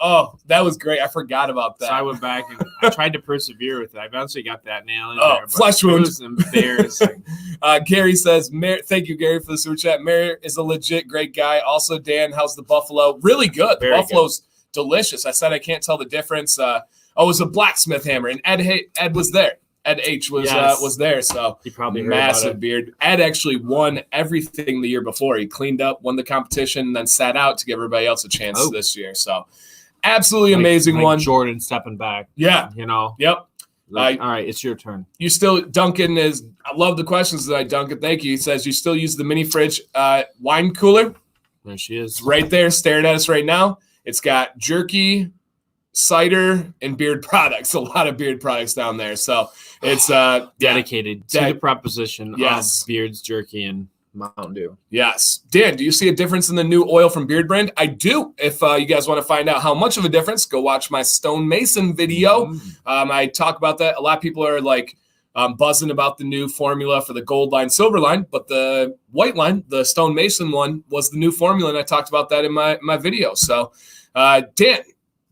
that was great. I forgot about that. So I went back and I tried to persevere with it. I eventually got that nail in there. Flesh wound. It was embarrassing. Gary says, thank you, Gary, for the super chat. Mayor is a legit great guy. Also, Dan, how's the buffalo? Really good. Very Buffalo's delicious. I said I can't tell the difference. It was a blacksmith hammer, and Ed was there. Ed H was there, so he probably massive beard. Ed actually won everything the year before. He cleaned up, won the competition, and then sat out to give everybody else a chance this year. So absolutely amazing one. Jordan stepping back. Yeah. Yep. All right, it's your turn. You still, Duncan is, I love the questions tonight, Duncan. Thank you. He says, you still use the mini fridge wine cooler? There she is. It's right there staring at us right now. It's got jerky, cider, and beard products. A lot of beard products down there. So it's dedicated to the proposition of beards, jerky, and Mountain Dew. Yes. Dan, do you see a difference in the new oil from Beard Brand? I do. If you guys want to find out how much of a difference, go watch my Stone Mason video. I talk about that. A lot of people are like buzzing about the new formula for the gold line, silver line, but the white line, the Stone Mason one, was the new formula, and I talked about that in my video. So, Dan,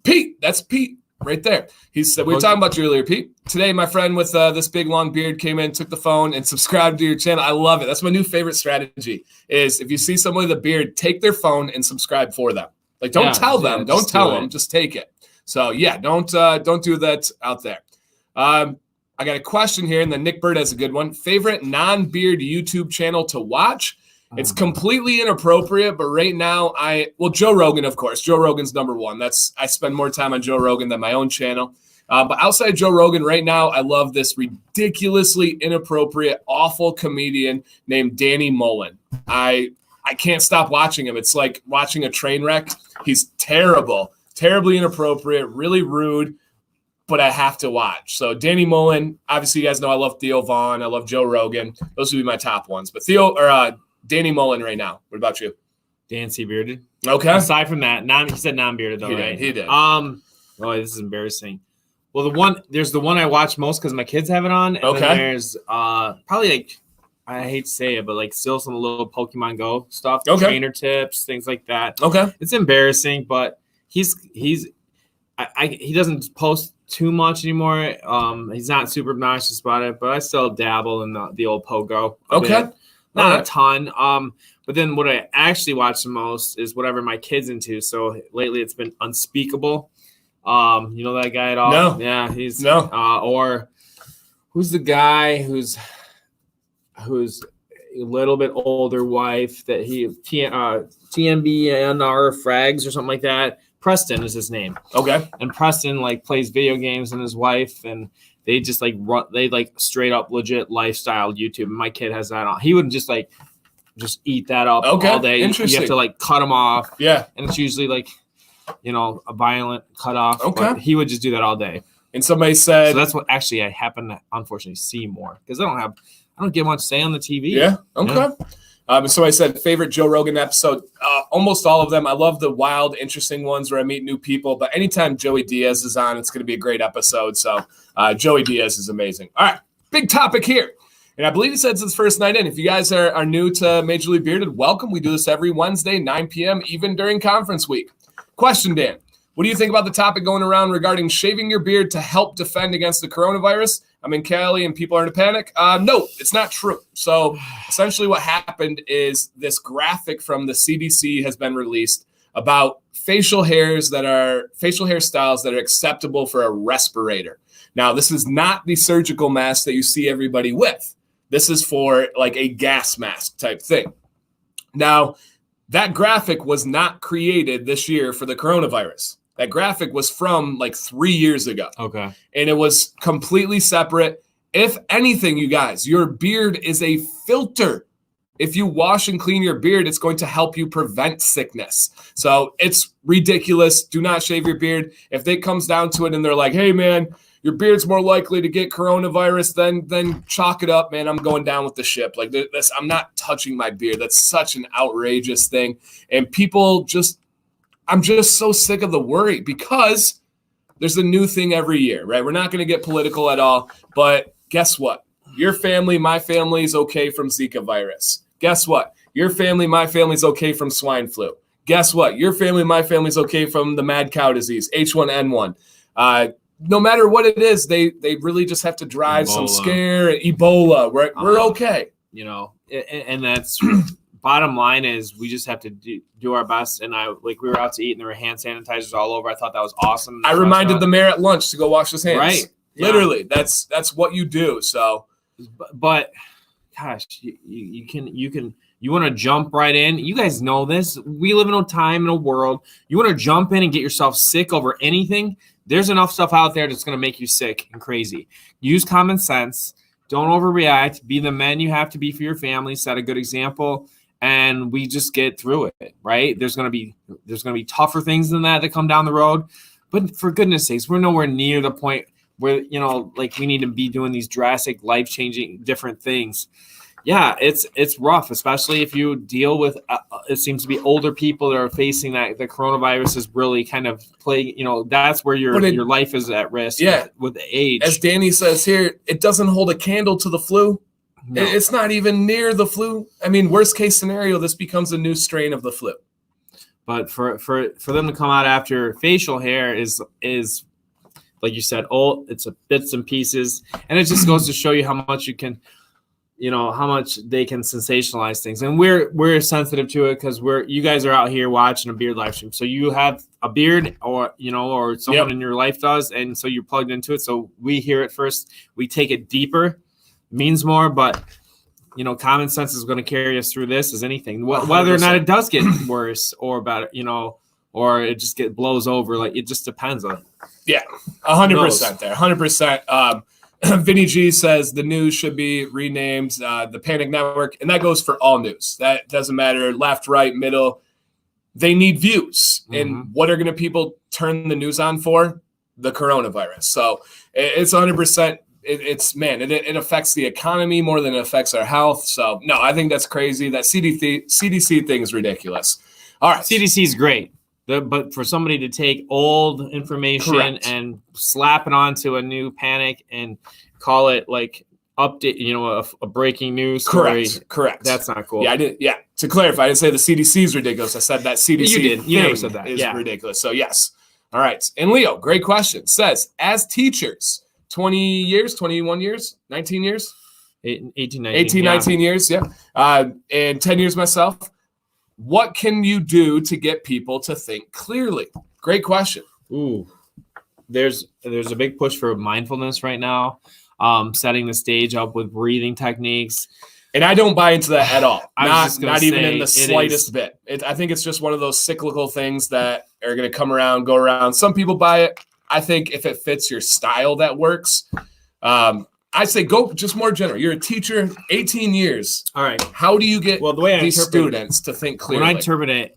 Pete, that's Pete right there. He said, we were talking about you earlier, Pete. Today, my friend with this big long beard came in, took the phone, and subscribed to your channel. I love it. That's my new favorite strategy is if you see someone with a beard, take their phone and subscribe for them. Like, don't tell them. Don't tell them. Just take it. So, yeah, don't do that out there. I got a question here, and then Nick Bird has a good one. Favorite non-beard YouTube channel to watch? It's completely inappropriate, but right now Joe Rogan, of course. Joe Rogan's number one. I spend more time on Joe Rogan than my own channel. But outside Joe Rogan right now, I love this ridiculously inappropriate, awful comedian named Danny Mullen. I can't stop watching him. It's like watching a train wreck. He's terrible, terribly inappropriate, really rude, but I have to watch. So Danny Mullen, obviously you guys know I love Theo Vaughn. I love Joe Rogan. Those would be my top ones. But Danny Mullen right now. What about you? DanCBearded. Okay. Aside from that, he said non-bearded though, right? He did. Oh, this is embarrassing. Well, there's the one I watch most because my kids have it on. And then there's probably like, I hate to say it, but like still some little Pokemon Go stuff, trainer tips, things like that. Okay. It's embarrassing, but he doesn't post too much anymore. He's not super obnoxious about it, but I still dabble in the old Pogo. Okay. Not a ton. But then what I actually watch the most is whatever my kid's into. So lately it's been Unspeakable. You know that guy at all? No. Yeah, he's or who's the guy who's a little bit older wife that TMBNR Frags or something like that. Preston is his name. Okay. And Preston like plays video games and his wife, and they just like straight up legit lifestyle YouTube. And my kid has that on. He would just like just eat that up Okay, all day. You interesting. have to like cut them off. Yeah. And it's usually like, a violent cut off. Okay. But he would just do that all day. And somebody said, so that's what actually I happen to unfortunately see more because I don't get much say on the TV. Yeah. Okay. So I said favorite Joe Rogan episode. Almost all of them. I love the wild, interesting ones where I meet new people. But anytime Joey Diaz is on, it's going to be a great episode. So Joey Diaz is amazing. All right, big topic here. And I believe he said it's his first night in. If you guys are new to Mayjorly Bearded, welcome. We do this every Wednesday, 9 p.m., even during conference week. Question, Dan. What do you think about the topic going around regarding shaving your beard to help defend against the coronavirus? I'm in Cali and people are in a panic. No, it's not true. So essentially what happened is this graphic from the CDC has been released about facial hairstyles that are acceptable for a respirator. Now, this is not the surgical mask that you see everybody with. This is for like a gas mask type thing. Now, that graphic was not created this year for the coronavirus. That graphic was from like 3 years ago. Okay. And it was completely separate. If anything, you guys, your beard is a filter. If you wash and clean your beard, it's going to help you prevent sickness. So it's ridiculous. Do not shave your beard. If it comes down to it and they're like, hey, man, your beard's more likely to get coronavirus, then chalk it up, man. I'm going down with the ship. Like this, I'm not touching my beard. That's such an outrageous thing. And people I'm just so sick of the worry because there's a new thing every year, right? We're not going to get political at all, but guess what? Your family, my family is okay from Zika virus. Guess what? Your family, my family is okay from swine flu. Guess what? Your family, my family is okay from the mad cow disease, H1N1. No matter what it is, they really just have to drive some scare. Ebola, we're okay. And that's bottom line is we just have to do our best. And we were out to eat and there were hand sanitizers all over. I thought that was awesome. I reminded the mayor at lunch to go wash his hands. Right. Literally, that's what you do. So, but gosh, you want to jump right in. You guys know this. We live in a time in a world. You want to jump in and get yourself sick over anything. There's enough stuff out there that's going to make you sick and crazy. Use common sense. Don't overreact. Be the men you have to be for your family. Set a good example, and we just get through it. Right? There's going to be tougher things than that come down the road. But for goodness sakes, we're nowhere near the point where we need to be doing these drastic, life-changing, different things. Yeah, it's rough, especially if you deal with. It seems to be older people that are facing that the coronavirus is really kind of playing. That's where your life is at risk. Yeah, with age. As Danny says here, it doesn't hold a candle to the flu. No. It's not even near the flu. I mean, worst case scenario, this becomes a new strain of the flu. But for them to come out after facial hair is like you said, it's a bits and pieces, and it just goes to show you how much you can. How much they can sensationalize things, and we're sensitive to it because you guys are out here watching a beard live stream. So you have a beard, or someone in your life does, and so you're plugged into it. So we hear it first, we take it deeper, means more, but common sense is going to carry us through this as anything. Whether or not it does get worse or better, or it just blows over. Like it just depends on. Yeah, 100% there, 100%. Vinny G says the news should be renamed the Panic Network, and that goes for all news. That doesn't matter, left, right, middle. They need views. Mm-hmm. And what are going to people turn the news on for? The coronavirus. So it's 100%. It affects the economy more than it affects our health. So, no, I think that's crazy. That CDC thing is ridiculous. All right. CDC is great. But for somebody to take old information Correct. And slap it onto a new panic and call it like update, a breaking news story. Correct. That's not cool. Yeah, I did. Yeah. To clarify, I didn't say the CDC is ridiculous. I said that CDC you did. You never said that. Is ridiculous. So yes. All right. And Leo, great question. Says, as teachers, 20 years, 21 years, 19 years? 18, 19 years. Yeah. And 10 years myself. What can you do to get people to think clearly? Great question. Ooh, there's a big push for mindfulness right now, setting the stage up with breathing techniques. And I don't buy into that at all. Not even in the slightest bit. I think it's just one of those cyclical things that are going to come around, go around. Some people buy it. I think if it fits your style, that works. I say go just more general. You're a teacher, 18 years. All right. How do you get the way these students to think clearly? When I interpret it,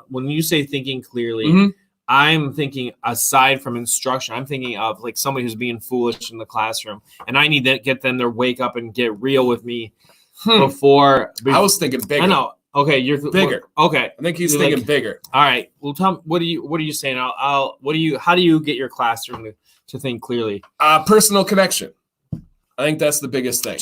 when you say thinking clearly, I'm thinking aside from instruction, I'm thinking of like somebody who's being foolish in the classroom, and I need to get them to wake up and get real with me before. I was thinking bigger. I know. Okay, you're bigger. Okay, I think he's thinking bigger. All right. Well, tell me, what are you saying? How do you get your classroom to think clearly? Personal connection. I think that's the biggest thing.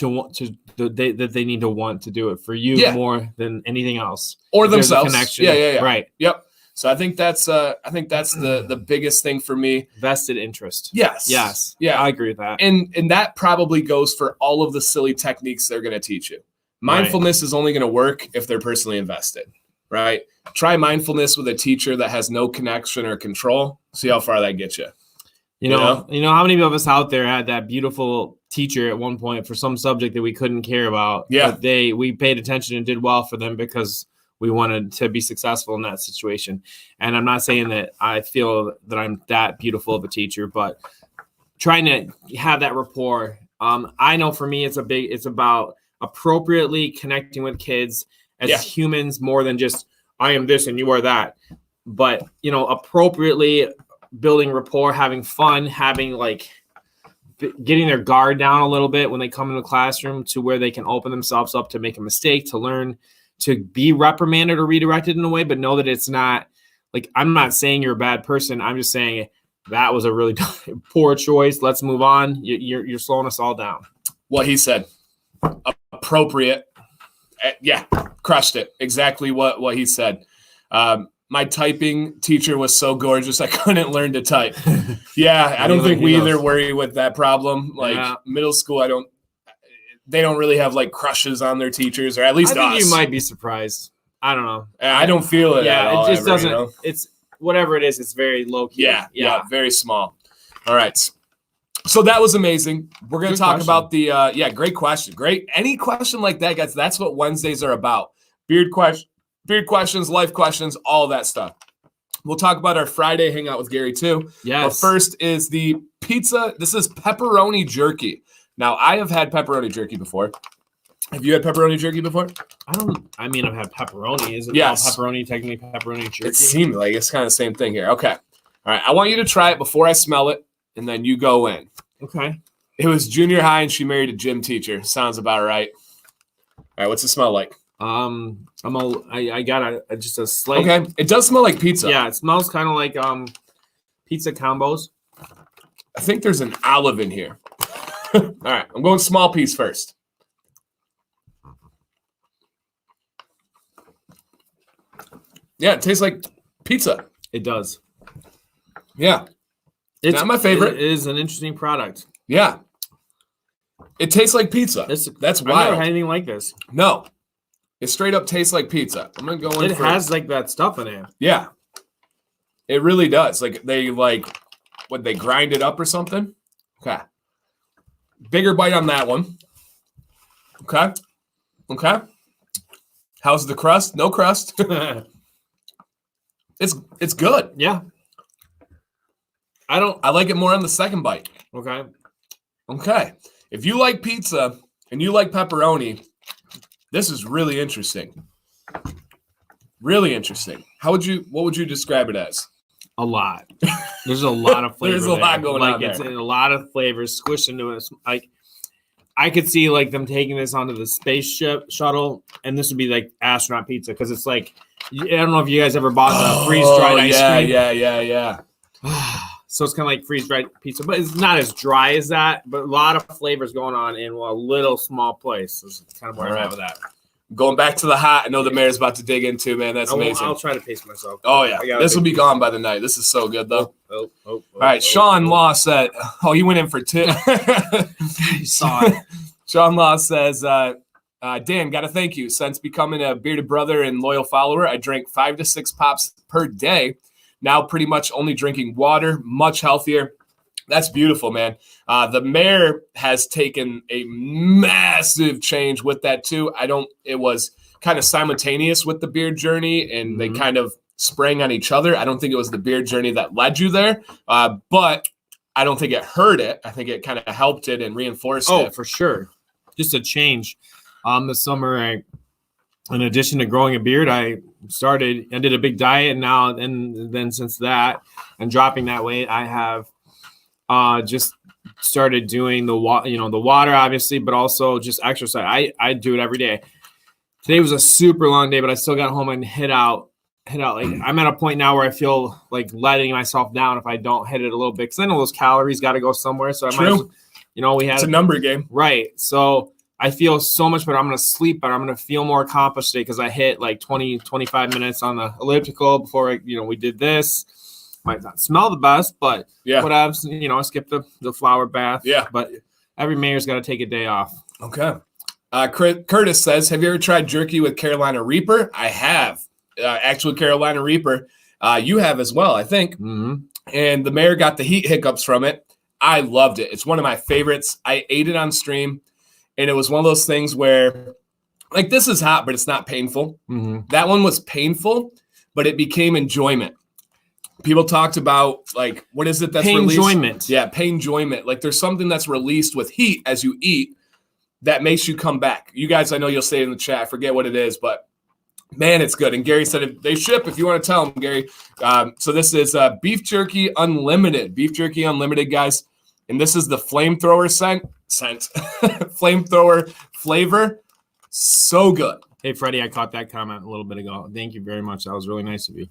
That they need to want to do it for you more than anything else, or themselves. Connection. Yeah. Right. Yep. So I think that's the biggest thing for me. Vested interest. Yes. Yeah. I agree with that. And that probably goes for all of the silly techniques they're going to teach you. Mindfulness is only going to work if they're personally invested, right? Try mindfulness with a teacher that has no connection or control. See how far that gets you. You know how many of us out there had that beautiful teacher at one point for some subject that we couldn't care about. Yeah. But we paid attention and did well for them because we wanted to be successful in that situation. And I'm not saying that I feel that I'm that beautiful of a teacher, but trying to have that rapport. I know for me, it's about appropriately connecting with kids as humans more than just I am this and you are that, but appropriately building rapport, having fun, having like getting their guard down a little bit when they come into the classroom to where they can open themselves up to make a mistake, to learn, to be reprimanded or redirected in a way, but know that it's not like, I'm not saying you're a bad person. I'm just saying that was a really poor choice. Let's move on. You're slowing us all down. What he said. Appropriate. Yeah, crushed it. Exactly what he said. My typing teacher was so gorgeous I couldn't learn to type. Yeah, I don't think we either worry with that problem. Like middle school, they don't really have like crushes on their teachers, or at least I think you might be surprised. I don't know. I don't feel it. Yeah, at all it just ever, doesn't. It's whatever it is. It's very low key. Yeah, very small. All right. So that was amazing. We're going to talk about the, great question. Great. Any question like that, guys, that's what Wednesdays are about. Beard questions, life questions, all that stuff. We'll talk about our Friday hangout with Gary too. Yes. But first is the pizza. This is pepperoni jerky. Now, I have had pepperoni jerky before. Have you had pepperoni jerky before? I've had pepperoni. Is it pepperoni, technically pepperoni jerky? It seemed like it's kind of the same thing here. Okay. All right. I want you to try it before I smell it, and then you go in. Okay. It was junior high, and she married a gym teacher. Sounds about right. All right, what's it smell like? I got just a slight. Okay, it does smell like pizza. Yeah, it smells kind of like pizza combos. I think there's an olive in here. All right, I'm going small piece first. Yeah, it tastes like pizza. It does. Yeah. It's not my favorite. It is an interesting product. Yeah. It tastes like pizza. That's wild. I've never had anything like this. No. It straight up tastes like pizza. I'm going to go in It has like that stuff in it. Yeah. It really does. Like they they grind it up or something? Okay. Bigger bite on that one. Okay. How's the crust? No crust. It's good. Yeah. I like it more on the second bite. Okay. If you like pizza and you like pepperoni, this is really interesting. Really interesting. What would you describe it as? A lot. There's a lot of flavor. There's a lot going on there. It's in a lot of flavors squished into it. Like I could see like them taking this onto the spaceship shuttle, and this would be like astronaut pizza because it's like I don't know if you guys ever bought the freeze-dried ice cream. Yeah. So it's kind of like freeze-dried pizza, but it's not as dry as that. But a lot of flavors going on in a little small place. This is kind of where I'm at with that. Going back to the hot, I know the mayor's about to dig into, man. That's amazing. I'll try to pace myself. Oh, yeah. This will be gone by the night. This is so good, though. All right. Sean Law said, he went in for two. You saw it. Sean Law says, Dan, got to thank you. Since becoming a bearded brother and loyal follower, I drank 5 to 6 pops per day. Now pretty much only drinking water, much healthier. That's beautiful, man. The mayor has taken a massive change with that too. It was kind of simultaneous with the beard journey and they kind of sprang on each other. I don't think it was the beard journey that led you there. But I don't think it hurt it. I think it kind of helped it and reinforced it. Oh, for sure. Just a change. This summer, in addition to growing a beard, I did a big diet, and then since that and dropping that weight, I have just started doing the water, obviously, but also just exercise. I do it every day. Today was a super long day, but I still got home and hit out. Like, I'm at a point now where I feel like letting myself down if I don't hit it a little bit, because I know those calories got to go somewhere. So I might, it's a number game, right? So I feel so much better. I'm going to sleep better. I'm going to feel more accomplished today because I hit like 20, 25 minutes on the elliptical before we did this. Might not smell the best, but whatever. I skipped the flower bath. Yeah, but every mayor's got to take a day off. Okay. Curtis says, have you ever tried jerky with Carolina Reaper? I have. Actual Carolina Reaper. You have as well, I think. Mm-hmm. And the mayor got the heat hiccups from it. I loved it. It's one of my favorites. I ate it on stream, and it was one of those things where, like, this is hot, but it's not painful. Mm-hmm. That one was painful, but it became enjoyment. People talked about, like, what is it that's released? Pain-joyment. Yeah, pain-joyment. Like, there's something that's released with heat as you eat that makes you come back. You guys, I know you'll say it in the chat. I forget what it is, but man, it's good. And Gary said, if they ship, if you want to tell them, Gary. So this is Beef Jerky Unlimited. Beef Jerky Unlimited, guys. And this is the flamethrower scent. Flamethrower flavor. So good. Hey, Freddie, I caught that comment a little bit ago. Thank you very much. That was really nice of you.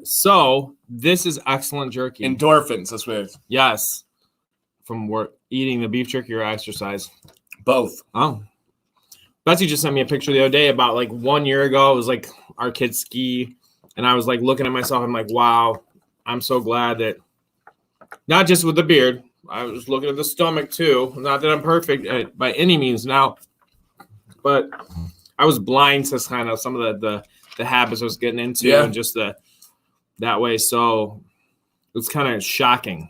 So this is excellent jerky. Endorphins, that's what it is. Yes. From eating the beef jerky or exercise. Both. Oh. Betsy just sent me a picture the other day about like 1 year ago. It was like our kids ski. And I was like looking at myself. I'm like, wow, I'm so glad that not just with the beard. I was looking at the stomach too. Not that I'm perfect by any means now, but I was blind to kind of some of the habits I was getting into and just that way. So it's kind of shocking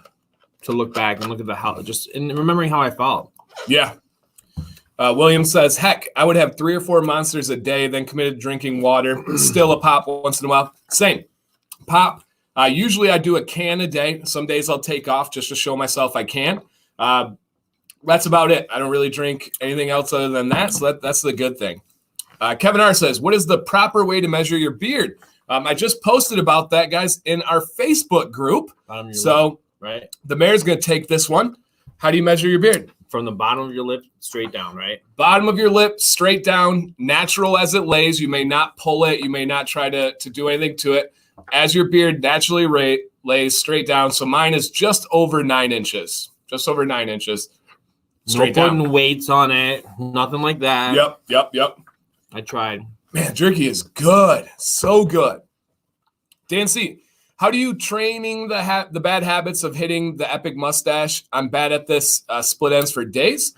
to look back and look at and remembering how I felt. Yeah. William says, heck, I would have 3 or 4 monsters a day, then committed drinking water. Still a pop once in a while. Same. Pop. Usually I do a can a day. Some days I'll take off just to show myself I can. That's about it. I don't really drink anything else other than that. So that's the good thing. Kevin R. says, what is the proper way to measure your beard? I just posted about that, guys, in our Facebook group. So right, the mayor's going to take this one. How do you measure your beard? From the bottom of your lip straight down, right? Bottom of your lip straight down, natural as it lays. You may not pull it. You may not try to do anything to it. As your beard naturally lays straight down. So mine is just over 9 inches. Just over 9 inches. Straight down. No putting weights on it. Nothing like that. Yep. I tried. Man, jerky is good. So good. Dan C., how do you training the bad habits of hitting the epic mustache? I'm bad at this. Split ends for days.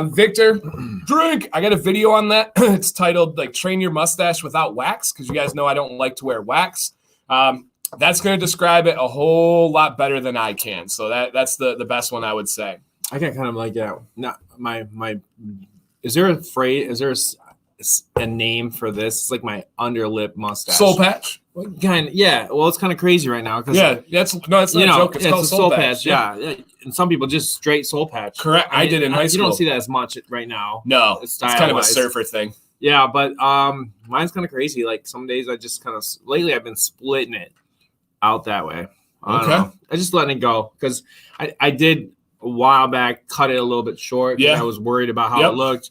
Victor, drink. I got a video on that. It's titled like train your mustache without wax, because you guys know I don't like to wear wax. That's going to describe it a whole lot better than I can. So that's the best one I would say. I got kind of like not my. Is there a phrase? Is there a name for this? It's like my underlip mustache. Soul patch. Kind of, yeah. Well, it's kind of crazy right now. It's not a joke. It's called soul patch. Yeah. And some people just straight soul patch. Correct. I did in high school. You don't see that as much right now. No, it's kind of a surfer thing. Yeah, but mine's kind of crazy. Like some days I just lately I've been splitting it out that way. I don't know. I just letting it go because I did a while back cut it a little bit short. Yeah. I was worried about how it looked.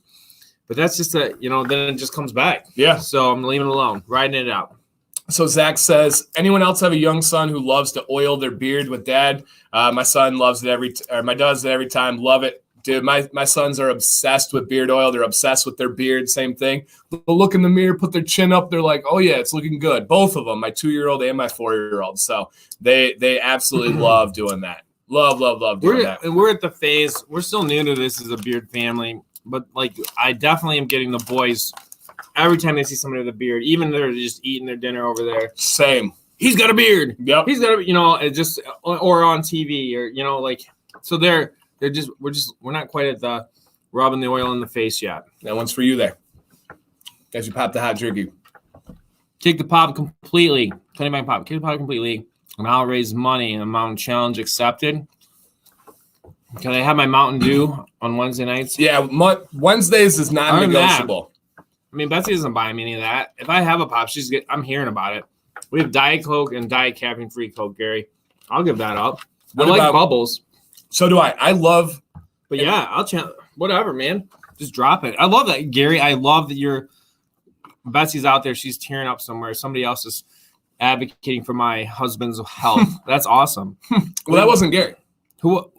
But that's just then it just comes back. Yeah. So I'm leaving it alone, riding it out. So Zach says, anyone else have a young son who loves to oil their beard with dad? My son loves it my dad does it every time. Love it. Dude, my sons are obsessed with beard oil. They're obsessed with their beard. Same thing. They'll look in the mirror, put their chin up. They're like, oh, yeah, it's looking good. Both of them, my 2-year-old and my 4-year-old. So they absolutely love doing that. Love doing that. And we're at the phase. We're still new to this as a beard family. But, like, I definitely am getting the boys every time they see somebody with a beard, even if they're just eating their dinner over there. Same. He's got a beard. Yep. He's got a, it just, or on TV or, like, so we're not quite at the rubbing the oil in the face yet. That one's for you there. Guys, you pop the hot jerky. Kick the pop completely. 20 pop. Kick the pop completely. And I'll raise money. Amount challenge accepted. Can I have my Mountain Dew on Wednesday nights? Yeah, Wednesdays is non-negotiable. I mean, Betsy doesn't buy me any of that. If I have a pop, I'm hearing about it. We have Diet Coke and Diet caffeine-free Coke, Gary. I'll give that up. What I like about bubbles. So do I. I love. But yeah, I'll whatever, man. Just drop it. I love that, Gary. I love that Betsy's out there. She's tearing up somewhere. Somebody else is advocating for my husband's health. That's awesome. Well, that wasn't Gary. Who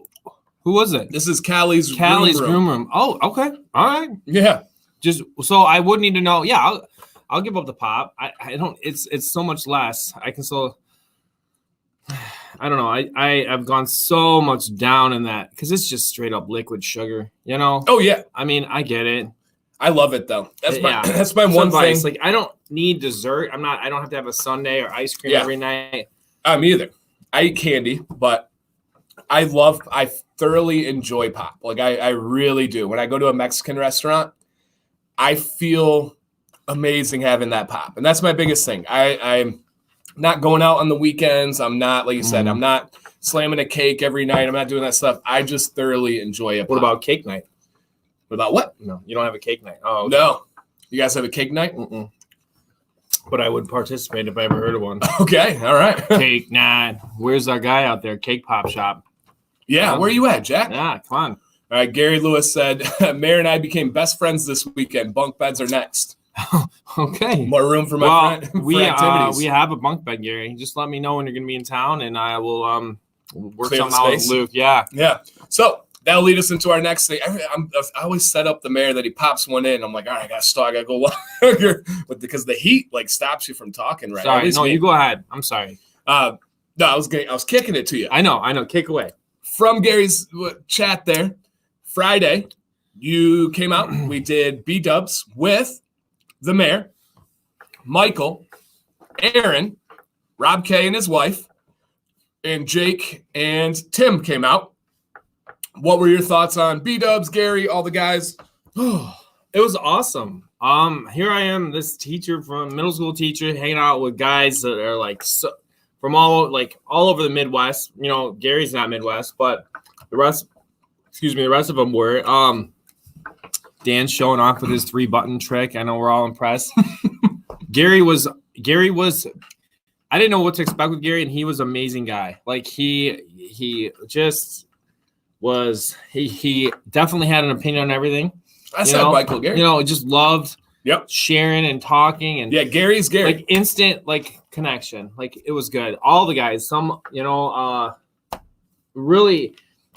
was it? This is Callie's groom room. Oh, okay. All right. Yeah. Just so I would need to know. Yeah, I'll give up the pop. I don't. It's so much less. I can still. I don't know. I've gone so much down in that because it's just straight up liquid sugar. You know. Oh yeah. I mean, I get it. I love it though. That's my Yeah. that's my one thing. Like I don't need dessert. I don't have to have a sundae or ice cream every night. Me either. I eat candy, but I thoroughly enjoy pop. Like I really do. When I go to a Mexican restaurant, I feel amazing having that pop. And that's my biggest thing. I'm not going out on the weekends. I'm not, like you said, I'm not slamming a cake every night. I'm not doing that stuff. I just thoroughly enjoy it. What about cake night? What about what? No, you don't have a cake night. Oh, okay. No. You guys have a cake night? Mm-mm. But I would participate if I ever heard of one. Okay. All right. Cake night. Where's our guy out there? Cake pop shop. Yeah. Where are you at, Jack? Yeah, come on. All right. Gary Lewis said, Mayor and I became best friends this weekend. Bunk beds are next. Okay. More room for my friend. We activities. have a bunk bed, Gary. Just let me know when you're going to be in town, and I will work Clear the something out with space. Luke. Yeah. Yeah. So that'll lead us into our next thing. I always set up the mayor that he pops one in. I'm like, all right, I got to go longer, but because the heat like stops you from talking. Right. Sorry. No, you go ahead. I'm sorry. No, I was kicking it to you. I know. Kick away. From Gary's chat there, Friday, you came out. We did B-dubs with the mayor, Michael, Aaron, Rob K and his wife, and Jake and Tim came out. What were your thoughts on B-dubs, Gary, all the guys? It was awesome. Here I am, this teacher from middle school teacher, hanging out with guys that are like from all over the Midwest. You know, Gary's not Midwest, but the rest of them were. Dan's showing off with his 3-button trick. I know we're all impressed. Gary was. I didn't know what to expect with Gary, and he was an amazing guy. Like he just was. He definitely had an opinion on everything. I said Michael Gary. You know, just loved sharing and talking, and Gary's Gary. Like instant connection. Like it was good. All the guys. Some really.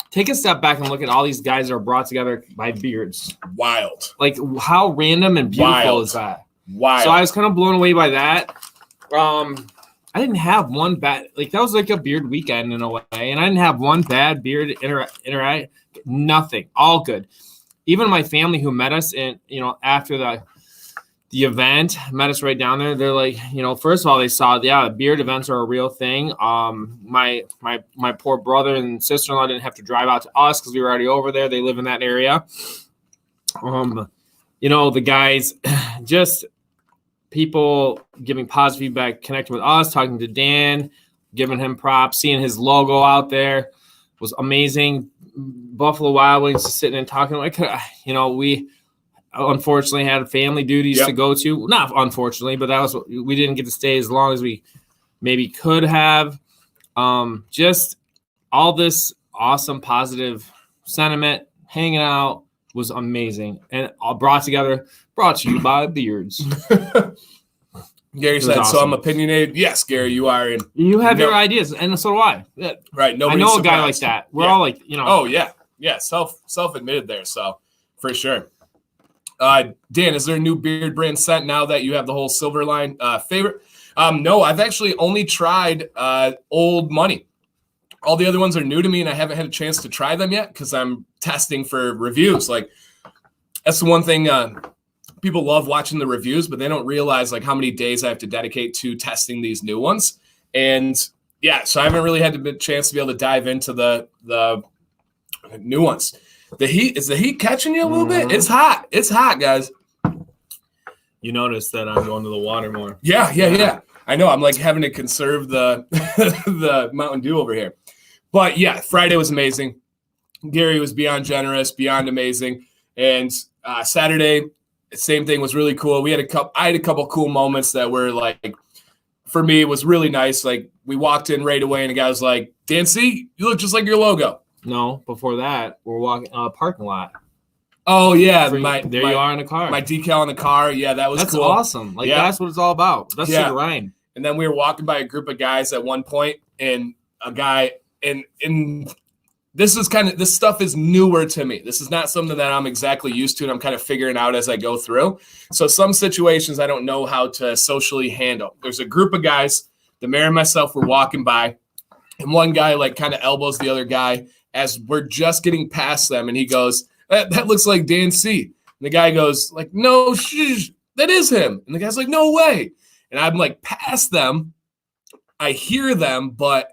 Take a step back and look at all these guys that are brought together by beards. Wild. Like how random and beautiful is that? Wild. So I was kind of blown away by that. I didn't have one bad, that was like a beard weekend in a way. And I didn't have one bad beard interact. Nothing. All good. Even my family who met us after the event, met us right down there. They're like, first of all, they saw, beard events are a real thing. My poor brother and sister-in-law didn't have to drive out to us because we were already over there. They live in that area. The guys, just people giving positive feedback, connecting with us, talking to Dan, giving him props, seeing his logo out there was amazing. Buffalo Wild Wings sitting and talking we unfortunately had family duties to go to. Not unfortunately, but we didn't get to stay as long as we maybe could have. Just all this awesome positive sentiment, hanging out was amazing, and all brought to you by beards. Gary said, awesome. So I'm opinionated. Yes, Gary, you are. And you have your ideas, and so do I. Yeah. Right. I know a guy like that. We're all like, Oh yeah, yeah. Self-admitted there. So for sure. Dan, is there a new beard brand scent now that you have the whole silver line favorite? No, I've actually only tried Old Money. All the other ones are new to me, and I haven't had a chance to try them yet because I'm testing for reviews. Like that's the one thing people love watching the reviews, but they don't realize how many days I have to dedicate to testing these new ones. And so I haven't really had a chance to be able to dive into the new ones. Is the heat catching you a little bit? It's hot. It's hot, guys. You notice that I'm going to the water more. Yeah. I know. I'm having to conserve the the Mountain Dew over here. But yeah, Friday was amazing. Gary was beyond generous, beyond amazing. And Saturday, same thing, was really cool. I had a couple cool moments that were like, for me, it was really nice. Like, we walked in right away and the guy was like, "Dan, you look just like your logo." No, before that, we're walking parking lot. Oh yeah, you are in the car. My decal in the car. Yeah, that's cool. Awesome. Like that's what it's all about. That's the grind. And then we were walking by a group of guys at one point, and a guy and this stuff is newer to me. This is not something that I'm exactly used to, and I'm kind of figuring out as I go through. So some situations I don't know how to socially handle. There's a group of guys, the mayor and myself were walking by, and one guy like kind of elbows the other guy as we're just getting past them, and he goes, that looks like Dan. And the guy goes like, "No, that is him." And the guy's like, "No way." And I'm like past them. I hear them, but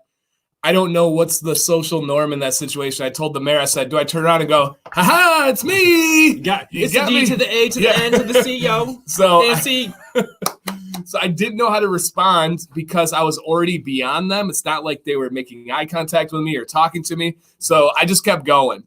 I don't know what's the social norm in that situation. I told the mayor, I said, "Do I turn around and go, ha, it's me? It's the D to the A to the N to the C, yo." So So I didn't know how to respond because I was already beyond them. It's not like they were making eye contact with me or talking to me. So I just kept going.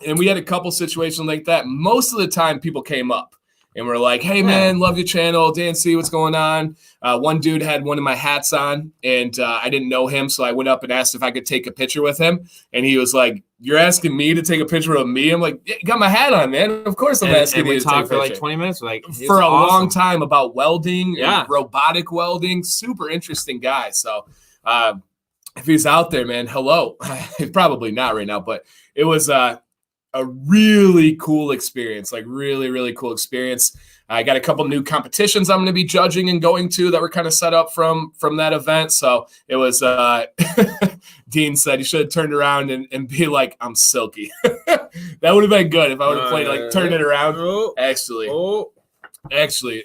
And we had a couple situations like that. Most of the time, people came up and were like, "Hey, man, love your channel. Dan, what's going on?" One dude had one of my hats on, and I didn't know him, so I went up and asked if I could take a picture with him. And he was like, "You're asking me to take a picture of me?" I'm like, "Yeah, you got my hat on, man. Of course I'm asking you to take a picture." We talked for like 20 minutes. For a long time about welding, and robotic welding. Super interesting guy. So if he's out there, man, hello. He's probably not right now, but it was a really cool experience, like really, really cool experience. I got a couple new competitions I'm going to be judging and going to that were kind of set up from that event. So it was, Dean said he should have turned around and be like, "I'm silky." That would have been good if I would have played like turn it around. Actually,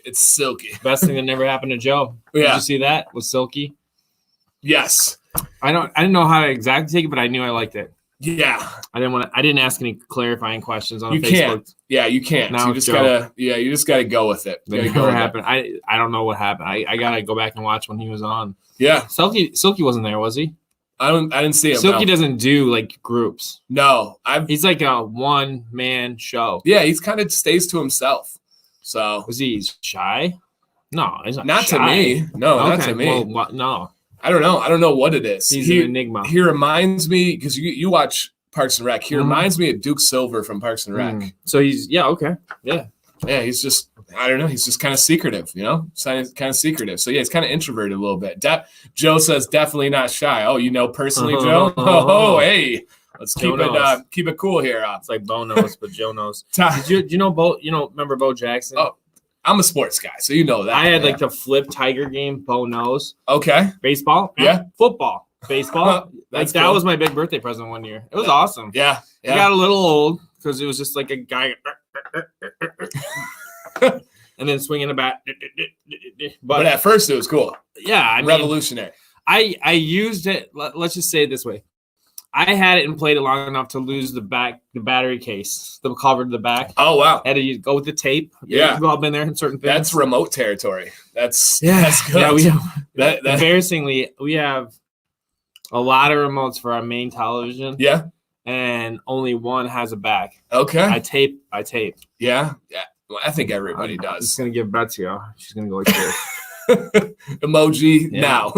it's silky. Best thing that never happened to Joe. Did you see that? Was silky? Yes. I didn't know how to exactly take it, but I knew I liked it. Yeah, I didn't ask any clarifying questions on Facebook. Can't. Yeah, you can't. Now you just gotta go with it. What happened? I don't know what happened. I gotta go back and watch when he was on. Yeah, Silky wasn't there, was he? I didn't see him. Silky doesn't do like groups. No, he's like a one man show. Yeah, he's kind of stays to himself. So was he shy? No, he's not shy. To me. No, not to me. Well, no. I don't know what it is. He's an enigma. He reminds me, because you watch Parks and Rec. He reminds me of Duke Silver from Parks and Rec. So he's yeah. He's just, I don't know. He's just kind of secretive, kind of secretive. So yeah, he's kind of introverted a little bit. Joe says definitely not shy. Oh, personally, Joe. Oh, hey, let's keep it cool here. It's like Bo knows, but Joe knows. Did you know Bo? Remember Bo Jackson? Oh. I'm a sports guy, so you know that. I had like the flip Tiger game. Bo knows. Okay. Baseball. Yeah. Football. Baseball. That was my big birthday present one year. It was awesome. Yeah. I got a little old because it was just like a guy, and then swinging a bat. But at first it was cool. Yeah, revolutionary. I used it. Let's just say it this way. I had it and played it long enough to lose the battery case, the cover to the back. Oh, wow. Had to go with the tape. Yeah. We've all been there in certain things. That's remote territory. That's good. Yeah, we have, embarrassingly, we have a lot of remotes for our main television. Yeah. And only one has a back. Okay. I tape. Yeah. Yeah. Well, I think everybody does. I'm just going to give Betsy she's going to go like this. Emoji now.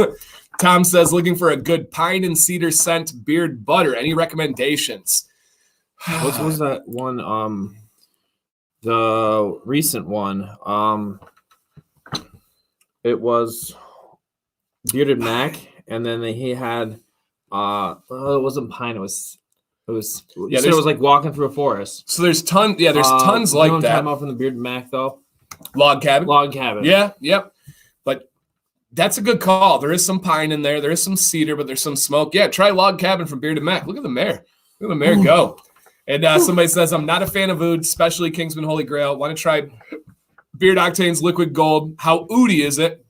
Tom says, looking for a good pine and cedar scent beard butter. Any recommendations? What was that one? The recent one. It was Bearded Mac, and then he had it wasn't pine. It was it was like walking through a forest. So there's tons like that. Talking about from the Bearded Mac though. Log cabin. Yeah. Yep. But that's a good call. There is some pine in there. There is some cedar, but there's some smoke. Yeah, try Log Cabin from Bearded Mac. Look at the mayor. Look at the mayor go. And somebody says, I'm not a fan of oud, especially Kingsman Holy Grail. Want to try Beard Octane's Liquid Gold. How oody is it?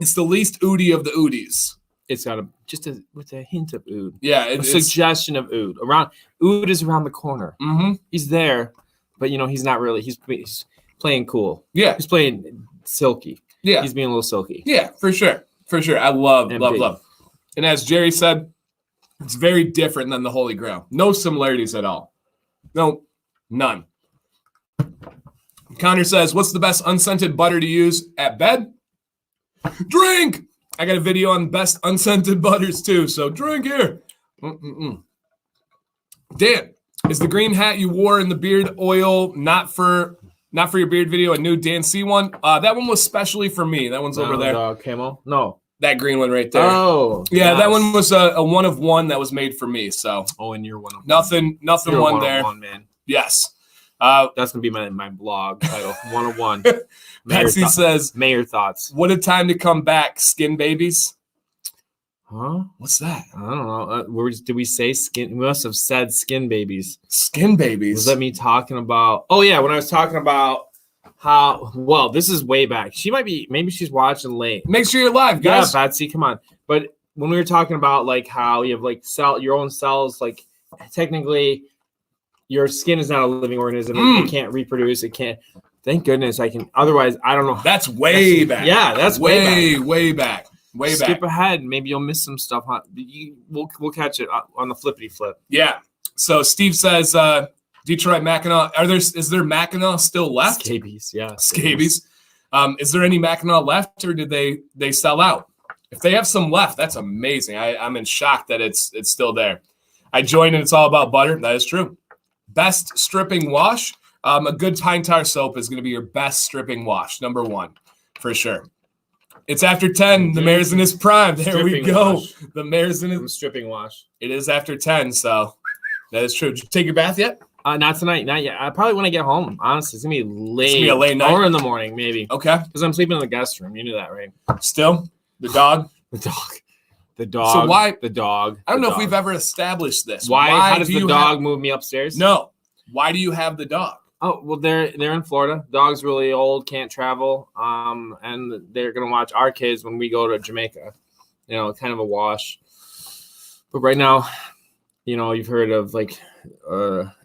It's the least oody of the oodies. It's got with a hint of oud. Yeah. A suggestion of oud. Oud is around the corner. Mm-hmm. He's there, but he's not really. He's playing cool. Yeah. He's playing silky. Yeah. He's being a little silky. Yeah, for sure. I love. And as Jerry said, It's very different than the Holy Grail. No similarities at all. No, none. Connor says, what's the best unscented butter to use at bed? Drink! I got a video on best unscented butters too, so drink here. Dan, is the green hat you wore in the beard oil not for your beard video a new Dan C one? That one was specially for me. That one's over there. Camo? No. That green one right there. Oh. Yeah, yes. that one was a one of one that was made for me. So. Oh, and you're one of nothing you're one one there. Of one, man. Yes. That's gonna be my blog title. 101. Betsy says, Mayor thoughts. What a time to come back, skin babies. Huh? What's that? I don't know. Did we say skin? We must have said skin babies. Skin babies. Was that me talking about? Oh yeah, when I was talking about how. Well, this is way back. Maybe she's watching late. Make sure you're live, guys. Yeah, Betsy, come on. But when we were talking about like how you have like your own cells, like technically your skin is not a living organism. It can't reproduce. It can't. Thank goodness I can. Otherwise, I don't know. That's way back. Yeah, that's way back. Skip ahead. Maybe you'll miss some stuff. Huh? We'll catch it on the flippity flip. Yeah. So Steve says, Detroit Mackinac. Is there Mackinac still left? Scabies, yeah. Scabies. Is there any Mackinac left, or did they sell out? If they have some left, that's amazing. I'm in shock that it's still there. I joined and it's all about butter. That is true. Best stripping wash. A good pine tar soap is going to be your best stripping wash. Number one, for sure. It's after 10. The mayor's in his prime. There Stripping we go. wash. The mayor's in his stripping wash. It is after 10, so that is true. Did you take your bath yet? Not tonight. Not yet. Probably when I get home. Honestly, it's gonna be late. It's gonna be a late night. Or in the morning, maybe. Okay. Because I'm sleeping in the guest room. You knew that, right? Still? The dog? The dog. So why? The dog. I don't know if we've ever established this. Why? How does the dog move me upstairs? No. Why do you have the dog? Oh, well, they're in Florida. Dog's really old, can't travel. And they're gonna watch our kids when we go to Jamaica. You know, kind of a wash. But right now, you know, you've heard of like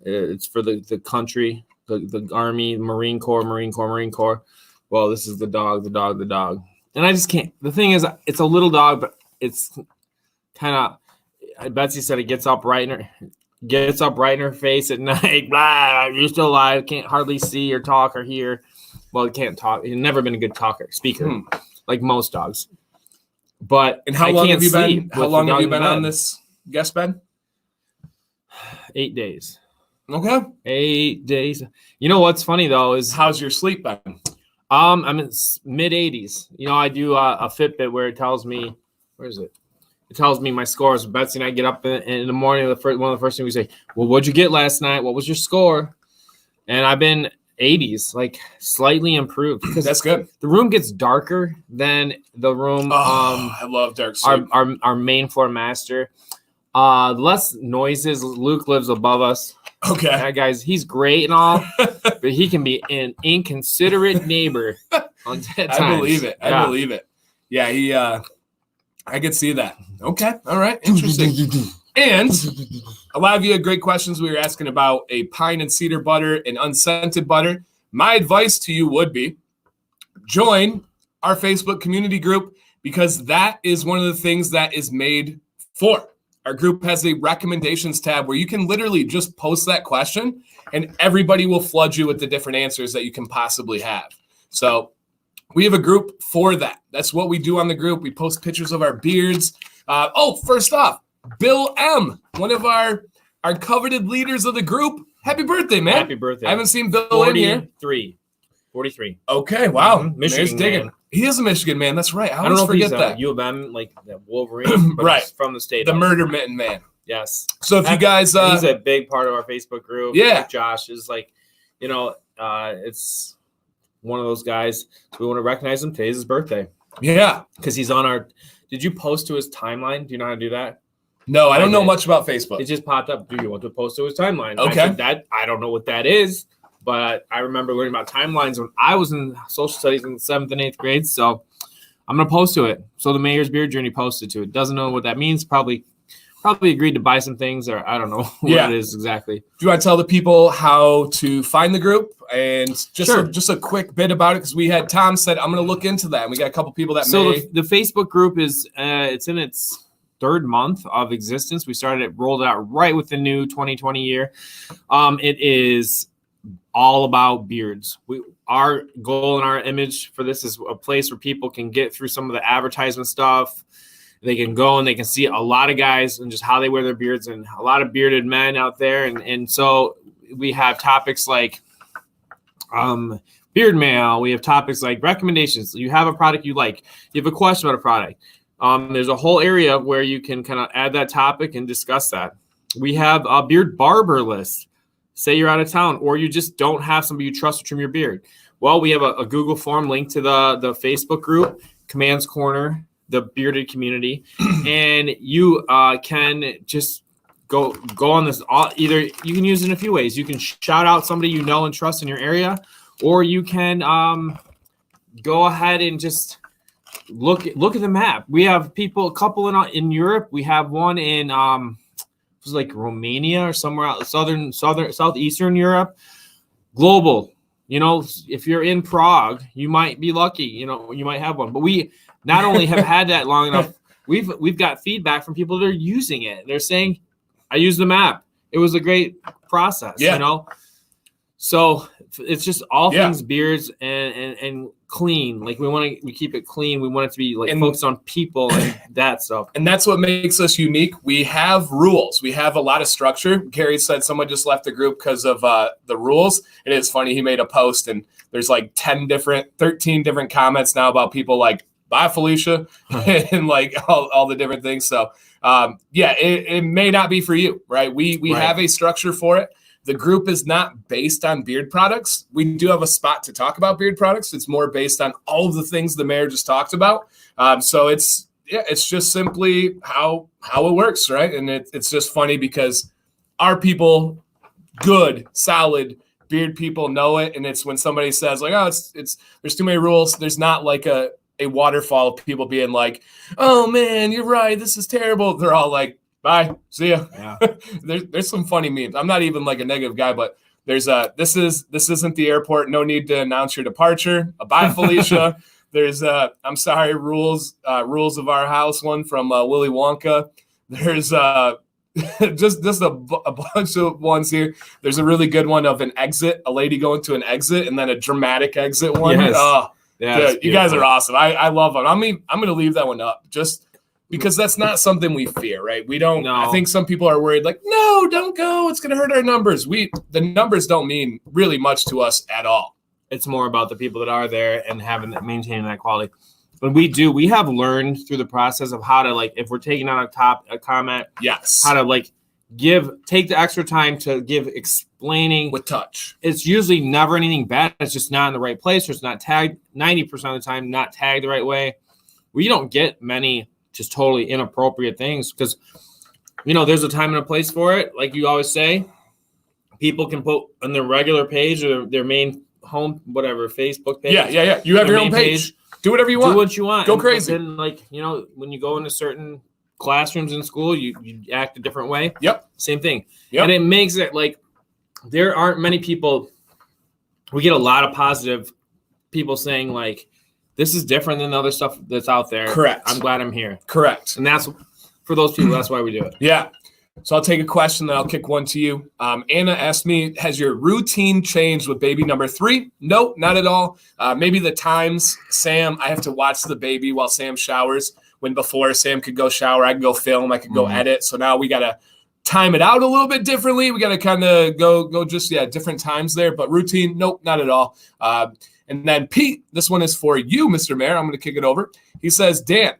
it's for the country, the Army, Marine Corps. Well, this is the dog. And I just can't. The thing is, it's a little dog, but it's kind of. Betsy said it gets up right in her face at night. Blah, you're still alive. Can't hardly see or talk or hear. Well, it can't talk. It's never been a good speaker, like most dogs. But and how long have you been? How long have you been on this guest bed? 8 days. Okay. 8 days. You know what's funny though is how's your sleep been? I'm in mid 80s. You know, I do a Fitbit where it tells me where is it? It tells me my scores. Betsy and I get up in the morning. One of the first things we say, well, what'd you get last night? What was your score? And I've been 80s, like slightly improved. That's good. The room gets darker than the room. I love dark sleep. Our main floor master. Less noises. Luke lives above us. Okay. That guy's he's great and all, but he can be an inconsiderate neighbor. On I believe it. I believe it. Yeah, I could see that. Okay. All right. Interesting. And a lot of you had great questions. We were asking about a pine and cedar butter and unscented butter. My advice to you would be join our Facebook community group because that is one of the things that is made for. Our group has a recommendations tab where you can literally just post that question and everybody will flood you with the different answers that you can possibly have. So we have a group for that. That's what we do on the group. We post pictures of our beards. First off, Bill M., one of our coveted leaders of the group. Happy birthday, man. Happy birthday. I haven't seen Bill in here. 43. Okay, wow. Michigan digging. He is a Michigan man. That's right. I don't know if forget he's that. U of M, like that Wolverine, but right. He's from the state. The murder mitten man. Yes. So if you guys... he's a big part of our Facebook group. Yeah. Like Josh is like, you know, it's one of those guys. So we want to recognize him. Today's his birthday. Yeah. Because he's on our... Did you post to his timeline? Do you know how to do that? No, I don't know much about Facebook. It just popped up. Do you want to post to his timeline? Okay. I don't know what that is, but I remember learning about timelines when I was in social studies in the 7th and 8th grade. So I'm going to post to it. So the Mayor's Beard Journey posted to it. Doesn't know what that means. Probably agreed to buy some things, or I don't know what it is exactly. Do you want to tell the people how to find the group and just a quick bit about it? Because we had Tom said, I'm going to look into that. And we got a couple people that the Facebook group is it's in its third month of existence. We started it, rolled it out right with the new 2020 year. It is all about beards. Our goal and our image for this is a place where people can get through some of the advertisement stuff. They can go and they can see a lot of guys and just how they wear their beards, and a lot of bearded men out there. And so we have topics like beard mail. We have topics like recommendations. You have a product you like. You have a question about a product. There's a whole area where you can kind of add that topic and discuss that. We have a beard barber list. Say you're out of town or you just don't have somebody you trust to trim your beard. Well, we have a Google form linked to the Facebook group, Commands Corner, the bearded community, and you can just go on this. Either you can use it in a few ways. You can shout out somebody you know and trust in your area, or you can go ahead and just look at the map. We have a couple in Europe. We have one in it was like Romania or somewhere out southeastern Europe. Global. You know, if you're in Prague, you might be lucky. You know, you might have one. But we not only have had that long enough, we've got feedback from people that are using it. They're saying, I used the map. It was a great process, you know? So it's just all things beards and clean. Like we keep it clean. We want it to be like focused on people and that stuff. And that's what makes us unique. We have rules. We have a lot of structure. Gary said someone just left the group because of the rules. It is funny. He made a post and there's like 13 different comments now about people like, bye Felicia, and like all the different things. So it may not be for you, right? We have a structure for it. The group is not based on beard products. We do have a spot to talk about beard products. It's more based on all of the things the mayor just talked about. So it's just simply how it works, right? And it's just funny because our people, good, solid beard people know it. And it's when somebody says like, oh, it's there's too many rules. There's not like a waterfall of people being like, oh man, you're right. This is terrible. They're all like, bye, see ya. Yeah. There's some funny memes. I'm not even like a negative guy, but there's this isn't the airport. No need to announce your departure. Bye, Felicia. There's I'm sorry, rules of our house one from Willy Wonka. There's just a bunch of ones here. There's a really good one of an exit, a lady going to an exit, and then a dramatic exit one. Yes. Oh, yeah, you guys are awesome. I love them. I mean, I'm going to leave that one up just because that's not something we fear, right? We don't. No. I think some people are worried, like, no, don't go. It's going to hurt our numbers. The numbers don't mean really much to us at all. It's more about the people that are there and maintaining that quality. But we have learned through the process of how to, like, if we're taking on a comment, yes, how to like take the extra time to explaining with touch. It's usually never anything bad. It's just not in the right place, or it's not tagged 90% of the time, not tagged the right way. We don't get many just totally inappropriate things because, you know, there's a time and a place for it. Like you always say, people can put on their regular page or their main home, whatever, Facebook page. Yeah. You have your own page. Do whatever you want. Do what you want. Go crazy. And like, you know, when you go into certain classrooms in school, you act a different way. Yep. Same thing. Yep. And it makes it like there aren't many people. We get a lot of positive people saying like, this is different than the other stuff that's out there. Correct. I'm glad I'm here. Correct. And that's for those people. That's why we do it. Yeah. So I'll take a question, then I'll kick one to you. Anna asked me, has your routine changed with baby number 3? No, not at all. Maybe the times, Sam, I have to watch the baby while Sam showers. When before Sam could go shower, I could go film, I could go edit. So now we got to time it out a little bit differently. We got to kind of go just, different times there. But routine, nope, not at all. And then Pete, this one is for you, Mr. Mayor. I'm going to kick it over. He says, Dan,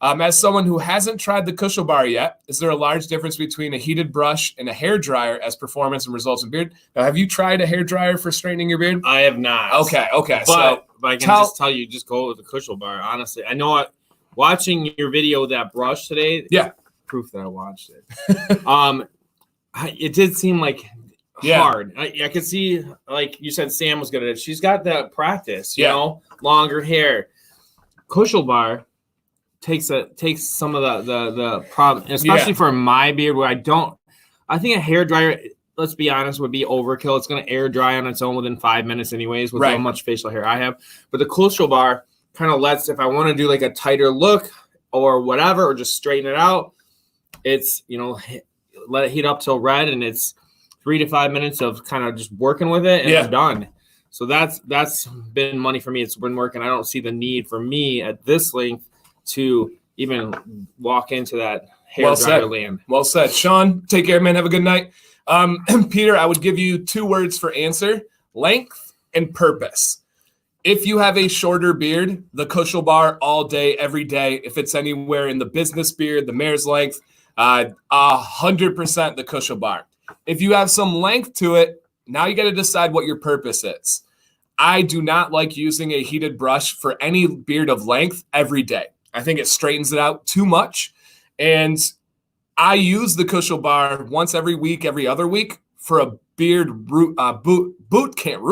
as someone who hasn't tried the Kushel bar yet, is there a large difference between a heated brush and a hair dryer as performance and results in beard? Now, have you tried a hair dryer for straightening your beard? I have not. Okay. But I can just tell you, just go with the Kushel bar. Honestly, I know watching your video with that brush today. Yeah. Proof that I watched it. It did seem like hard. I could see, like you said, Sam was good at it. She's got that practice, you know, longer hair. Kushel bar takes some of the problem, especially for my beard where I think a hair dryer, let's be honest, would be overkill. It's going to air dry on its own within 5 minutes anyways with how much facial hair I have. But the Kushel bar kind of lets, if I want to do like a tighter look or whatever, or just straighten it out, it's, let it heat up till red, and it's 3 to 5 minutes of kind of just working with it, and we're done. So that's been money for me. It's been working. I don't see the need for me at this length to even walk into that hair dryer land. Well said. Sean, take care, man. Have a good night. Peter, I would give you 2 words for answer: length and purpose. If you have a shorter beard, the Kushel bar all day, every day. If it's anywhere in the business beard, the mare's length, 100% the Kushel bar. If you have some length to it, now you got to decide what your purpose is. I do not like using a heated brush for any beard of length every day. I think it straightens it out too much. And I use the Kushel bar once every week, every other week for a beard boot camp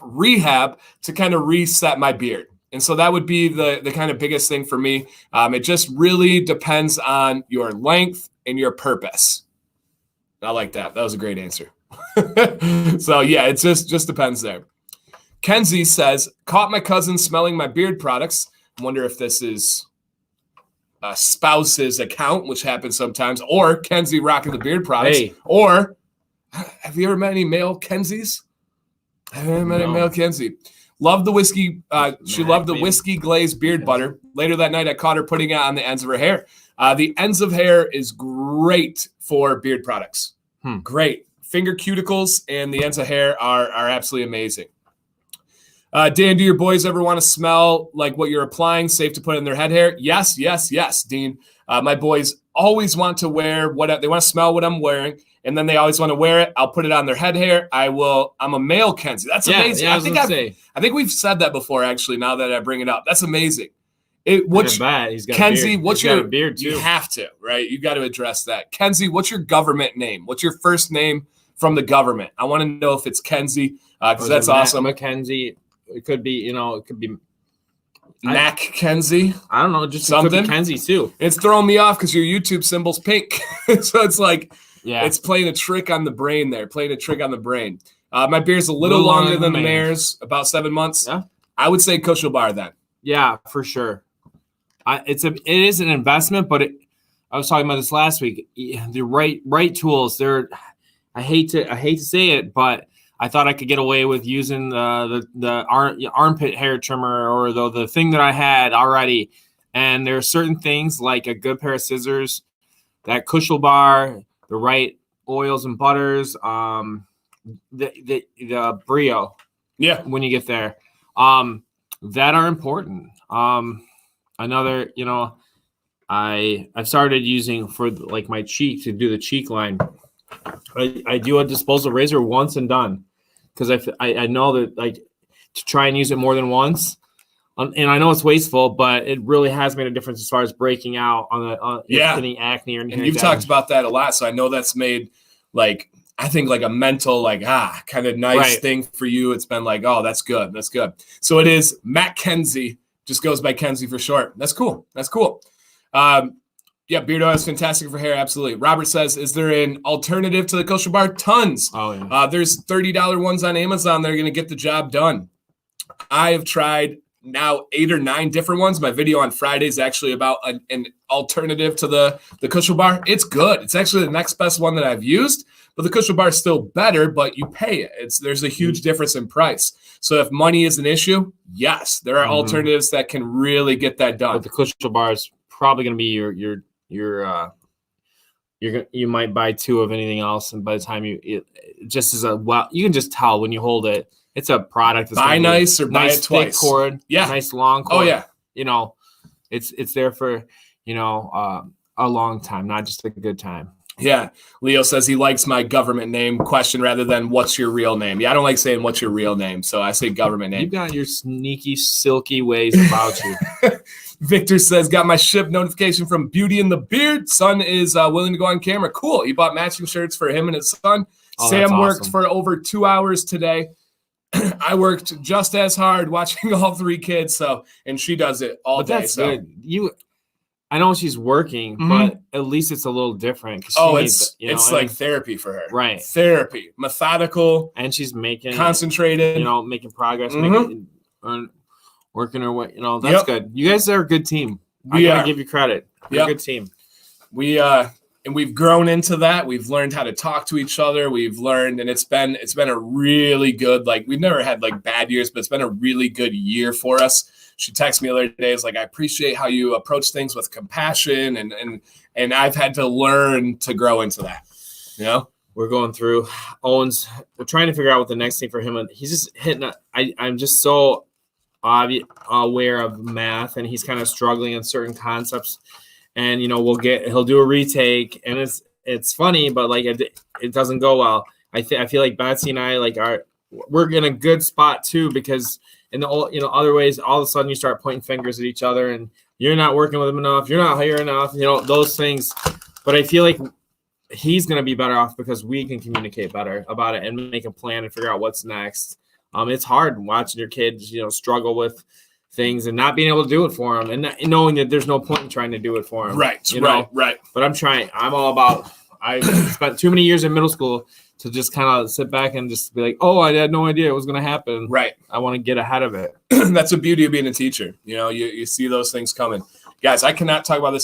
rehab to kind of reset my beard. And so that would be the kind of biggest thing for me. It just really depends on your length and your purpose. I like that. That was a great answer. So yeah, it just depends there. Kenzie says, caught my cousin smelling my beard products. I wonder if this is a spouse's account, which happens sometimes, or Kenzie rocking the beard products. Hey. Or have you ever met any male Kenzies? I haven't met any male Kenzie. Loved the whiskey. She loved the whiskey glazed beard butter. Later that night, I caught her putting it on the ends of her hair. The ends of hair is great for beard products. Great. Finger cuticles and the ends of hair are absolutely amazing. Dan, do your boys ever want to smell like what you're applying? Safe to put in their head hair? Yes, Dean. My boys always want to wear what they want to smell what I'm wearing, and then they always want to wear it. I'll put it on their head hair. I'm a male Kenzie. That's amazing. Yeah, I think we've said that before, actually, now that I bring it up. That's amazing. He's got Kenzie, what's your beard too? You have to, right? You got to address that. Kenzie, what's your government name? What's your first name from the government? I want to know if it's Kenzie, because that's awesome. Mackenzie. It could be, Mac Kenzie. I don't know, just something. It could be Kenzie too. It's throwing me off because your YouTube symbol's pink, so it's like, it's playing a trick on the brain there. My beard's a little longer than the mare's, about 7 months. Yeah, I would say Kushel bar then. Yeah, for sure. It is an investment, but I was talking about this last week. The right tools. I hate to say it, but I thought I could get away with using the armpit hair trimmer or the thing that I had already. And there are certain things like a good pair of scissors, that Kushel bar, the right oils and butters, the Brio. Yeah, when you get there, that are important. Another, I've started using for like my cheek to do the cheek line. I do a disposable razor once and done, because I know that, like, to try and use it more than once, and I know it's wasteful, but it really has made a difference as far as breaking out on any acne or anything. And you've talked about that a lot, so I know that's made, like, I think like a mental kind of nice thing for you. It's been like, oh, that's good. So it is Matt Kenzie, just goes by Kenzie for short. That's cool. Yeah, beard oil is fantastic for hair. Absolutely. Robert says, is there an alternative to the Kushel bar? Tons. Oh, yeah. There's $30 ones on Amazon that are going to get the job done. I have tried now 8 or 9 different ones. My video on Friday is actually about an alternative to the Kushel bar. It's good. It's actually the next best one that I've used, but the Kushel bar is still better, but you pay it. There's a huge difference in price. So if money is an issue, yes, there are alternatives that can really get that done. But the Kushel bar is probably going to be you might buy 2 of anything else, and by the time you can just tell when you hold it. It's a product. That's buy nice or buy it twice. Thick cord, nice long cord. Oh yeah, it's there for a long time, not just a good time. Yeah. Leo says he likes my government name question rather than what's your real name. Yeah, I don't like saying what's your real name, so I say government name. You've got your sneaky, silky ways about you. Victor says, got my ship notification from Beauty and the Beard. Son is willing to go on camera. Cool. He bought matching shirts for him and his son. Sam worked for over 2 hours today. I worked just as hard watching all 3 kids. And she does it all day. That's good. I know she's working, but at least it's a little different. It's like therapy for her. Right. Therapy. Methodical. And she's concentrated. Making progress, working her way. That's good. You guys are a good team. I gotta give you credit. You're a good team. And we've grown into that. We've learned how to talk to each other. We've learned, and it's been a really good, like, we've never had like bad years, but it's been a really good year for us. She texted me the other day. It's like, I appreciate how you approach things with compassion, and I've had to learn to grow into that. You know, we're going through Owen's. We're trying to figure out what the next thing for him. And he's just hitting. I'm just so aware of math, and he's kind of struggling in certain concepts. And he'll do a retake, and it's funny, but like it doesn't go well. I feel like Betsy and I we're in a good spot too, because in the other ways, all of a sudden you start pointing fingers at each other, and you're not working with him enough, you're not hiring enough, those things. But I feel like he's going to be better off because we can communicate better about it and make a plan and figure out what's next. It's hard watching your kids, struggle with things and not being able to do it for them, and knowing that there's no point in trying to do it for them. Right. But I'm trying. I'm all about. I spent too many years in middle school to just kind of sit back and just be like, oh, I had no idea it was going to happen. Right. I want to get ahead of it. That's the beauty of being a teacher. You see those things coming. Guys, I cannot talk about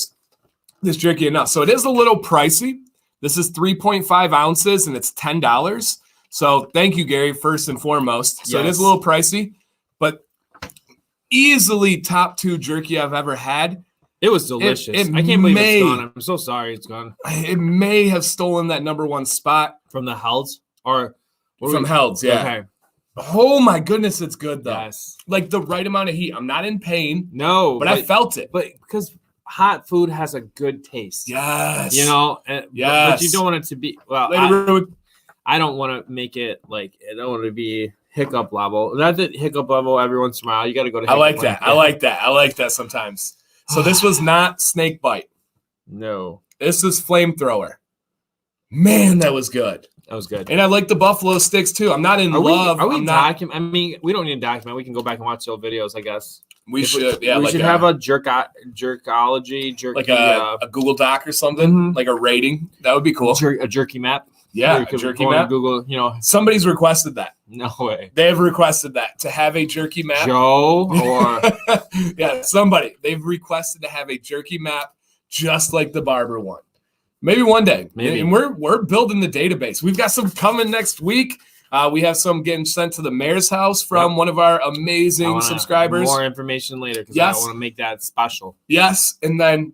this jerky enough. So it is a little pricey. This is 3.5 ounces, and it's $10. So thank you, Gary, first and foremost. So It is a little pricey, but easily top 2 jerky I've ever had. It was delicious. I can't believe it's gone. I'm so sorry it's gone. It may have stolen that number 1 spot from the Helds or from Helds. Yeah. Okay. Oh my goodness, it's good though. Yes. Like the right amount of heat. I'm not in pain. No, but I felt it. But because hot food has a good taste. Yes. Yes. But you don't want it to be I don't want to make it like I don't want it to be hiccup level. Not that hiccup level every once in a while. You got to go to hiccup I like that sometimes. So this was not snake bite. No. This is flamethrower. Man, that was good. That was good. And I like the buffalo sticks too. I'm not in love. Are we document? I mean, we don't need to document. We can go back and watch the old videos, I guess. We should have a jerky, like a Google Doc or something, like a rating. That would be cool. A jerky map. Yeah, a jerky map. Google, somebody's requested that. No way. They have requested that to have a jerky map. Joe or yeah, somebody. They've requested to have a jerky map just like the barber one. Maybe one day. Maybe. And we're building the database. We've got some coming next week. We have some getting sent to the mayor's house from one of our amazing subscribers. More information later because I want to make that special. Yes, and then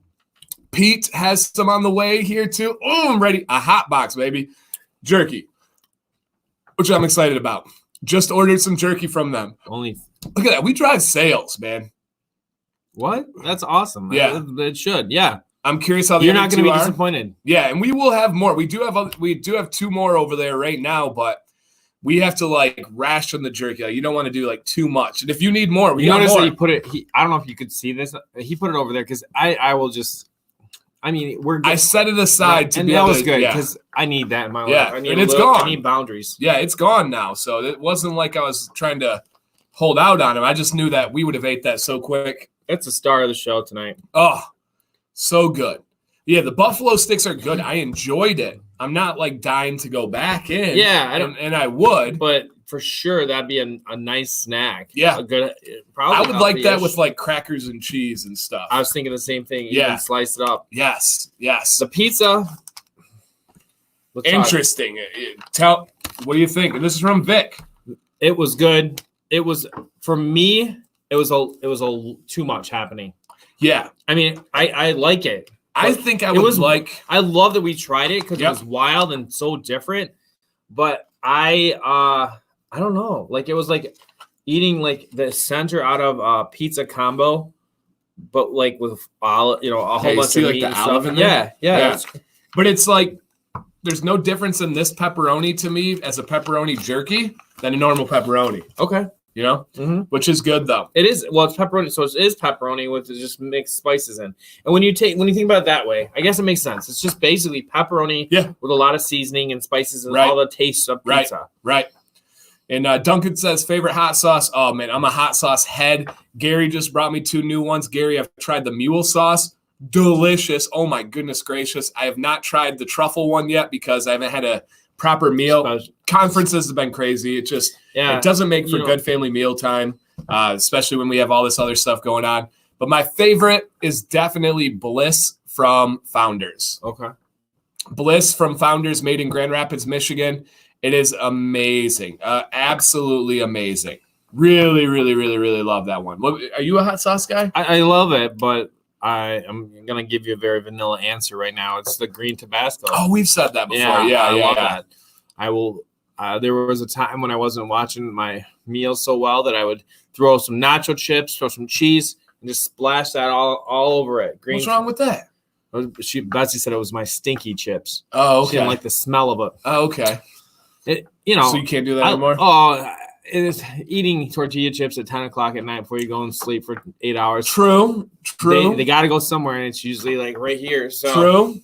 Pete has some on the way here too. Oh, I'm ready. A hot box, baby. Jerky, which I'm excited about. Just ordered some jerky from them. Look at that. We drive sales, man. What? That's awesome. Yeah. It should. Yeah. I'm curious how you're not going to be disappointed. Yeah, and we will have more. We do have 2 more over there right now, but we have to like ration the jerky. You don't want to do like too much. And if you need more, we notice more. That he put it. I don't know if you could see this. He put it over there because I will just. I mean, we're good. I set it aside to and be that able was to, good because I need that in my life. I need and it's gone. I need boundaries. Yeah, it's gone now. So it wasn't like I was trying to hold out on him. I just knew that we would have ate that so quick. It's the star of the show tonight. Oh, so good. Yeah, the buffalo sticks are good. I enjoyed it. I'm not like dying to go back in. Yeah, and I would, but for sure that'd be a nice snack. Yeah, a good. Probably I would like that with like crackers and cheese and stuff. I was thinking the same thing. Yeah, even slice it up. Yes. The pizza. Interesting. What do you think? And this is from Vic. It was good. It was for me. It was a too much happening. Yeah, I mean, I like it. I think I would like. I love that we tried it because it was wild and so different. But I don't know. Like it was like eating like the center out of a pizza combo, but like with a whole bunch of meat and stuff. Yeah. But it's like there's no difference in this pepperoni to me as a pepperoni jerky than a normal pepperoni. Okay. Which is good though. It is. Well, it's pepperoni, so it is pepperoni with just mixed spices in. And when you think about it that way, I guess it makes sense. It's just basically pepperoni with a lot of seasoning and spices and all the tastes of pizza. Right. And Duncan says favorite hot sauce. Oh man, I'm a hot sauce head. Gary just brought me 2 new ones. Gary, I've tried the mule sauce. Delicious. Oh my goodness gracious. I have not tried the truffle one yet because I haven't had a proper meal. Conferences have been crazy. It just it doesn't make for good family meal time, especially when we have all this other stuff going on. But my favorite is definitely Bliss from Founders. Okay. Bliss from Founders, made in Grand Rapids, Michigan. It is amazing. Absolutely amazing. Really, really, really, really love that one. Are you a hot sauce guy? I love it, but I'm going to give you a very vanilla answer right now. It's the green Tabasco. Oh, we've said that before. I love that. I will. There was a time when I wasn't watching my meals so well that I would throw some nacho chips, throw some cheese, and just splash that all over it. Green. What's wrong with that? Betsy said it was my stinky chips. Oh, okay. She didn't like the smell of it. Oh, okay. So you can't do that anymore? It is eating tortilla chips at 10 o'clock at night before you go and sleep for 8 hours. True. They got to go somewhere, and it's usually like right here. So, true.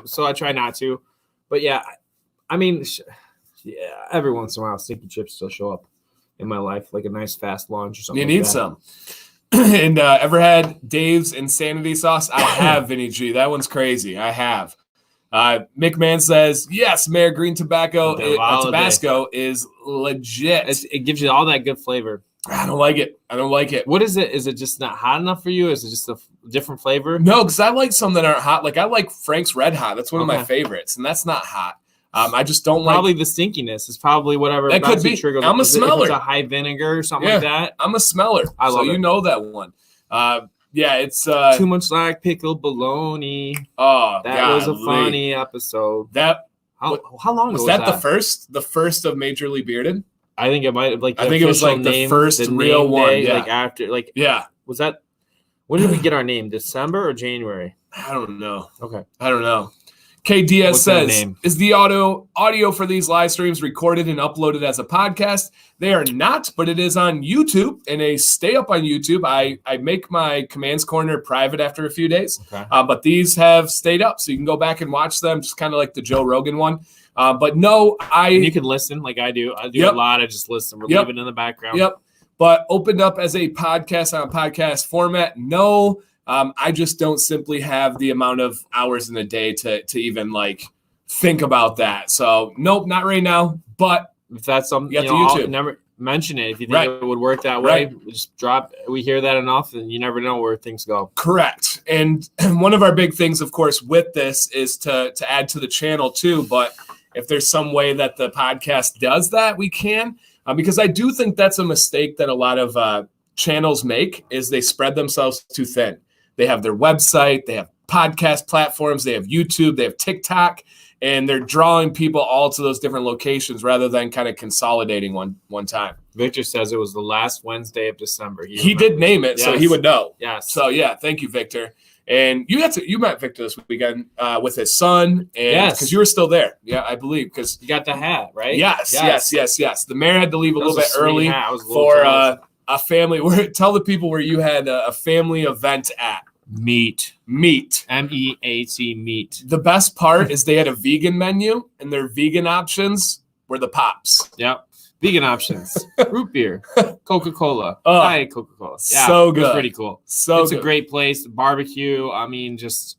So I try not to. But yeah, I mean, every once in a while, stinky chips still show up in my life, like a nice fast lunch or something. You need some. And ever had Dave's Insanity Sauce? I have, Vinny G. That one's crazy. I have. McMahon says, yes, Mayor Green Tabasco is legit. It gives you all that good flavor. I don't like it. What is it? Is it just not hot enough for you? Is it just a different flavor? No, because I like some that aren't hot. Like I like Frank's Red Hot. That's one of my favorites, and that's not hot. I just don't probably the stinkiness is probably whatever that could be. Triggers. I'm a smeller. If it's a high vinegar or something like that. I'm a smeller. I love it. You know that one. It's too much like pickled bologna. Oh, that was a funny episode. How long was that? The first of Mayjorly Bearded? I think it might have I think it was like the first real one. Was that? When did we get our name? December or January? I don't know. Okay, I don't know. K Diaz says, is the audio for these live streams recorded and uploaded as a podcast? They are not, but it is on YouTube, and they stay up on YouTube. I make my Commands Corner private after a few days, but these have stayed up, so you can go back and watch them, just kind of like the Joe Rogan one. But no, and you can listen like I do. I do a lot. I just listen. We're leaving in the background. Yep. But opened up as a podcast on a podcast format, no. I just don't simply have the amount of hours in a day to even like think about that. So nope, not right now. But if that's something you got the YouTube. Never mention it. If you think it would work that way, just drop. We hear that enough, and you never know where things go. Correct. And one of our big things, of course, with this is to add to the channel too. But if there's some way that the podcast does that, we can. Because I do think that's a mistake that a lot of channels make is they spread themselves too thin. They have their website, they have podcast platforms, they have YouTube, they have TikTok, and they're drawing people all to those different locations rather than kind of consolidating one time. Victor says it was the last Wednesday of December. He did name it, so he would know. Yes. So yeah, thank you, Victor. And you met Victor this weekend with his son, and because you were still there, I believe, because you got the hat, right? Yes. The mayor had to leave a little bit early for a family. Tell the people where you had a family event at. Meat. MEAT, meat. The best part is they had a vegan menu, and their vegan options were the pops. Yep. Vegan options. Root beer. Coca-Cola. Diet Coca-Cola. Yeah, so good. It was pretty cool. It's a great place. Barbecue. I mean, just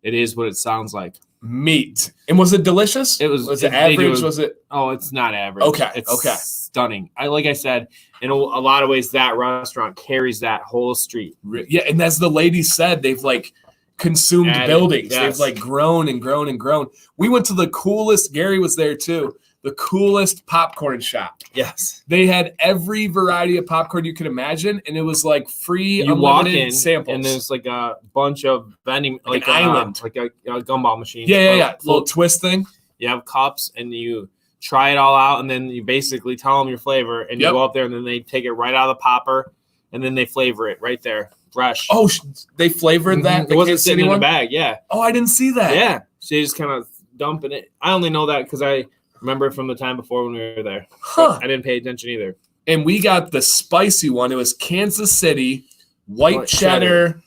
it is what it sounds like. Meat. And was it delicious? Was it average? Was it? Oh, it's not average. Okay. It's stunning. Like I said, in a lot of ways, that restaurant carries that whole street. Yeah, and as the lady said, they've like consumed buildings. Yes. They've like grown and grown and grown. We went to the coolest. Gary was there too. The coolest popcorn shop. Yes. They had every variety of popcorn you could imagine, and it was like free, unlimited samples. And there's like a bunch of vending, like an island. Like a gumball machine. Yeah. Little twist thing. You have cups, and you try it all out, and then you basically tell them your flavor, and you go up there, and then they take it right out of the popper, and then they flavor it right there, fresh. Oh, they flavored that? It wasn't sitting in a bag, Oh, I didn't see that. Yeah. So you just kind of dumping it. I only know that because I remember from the time before when we were there. I didn't pay attention either. And we got the spicy one. It was Kansas City, white cheddar,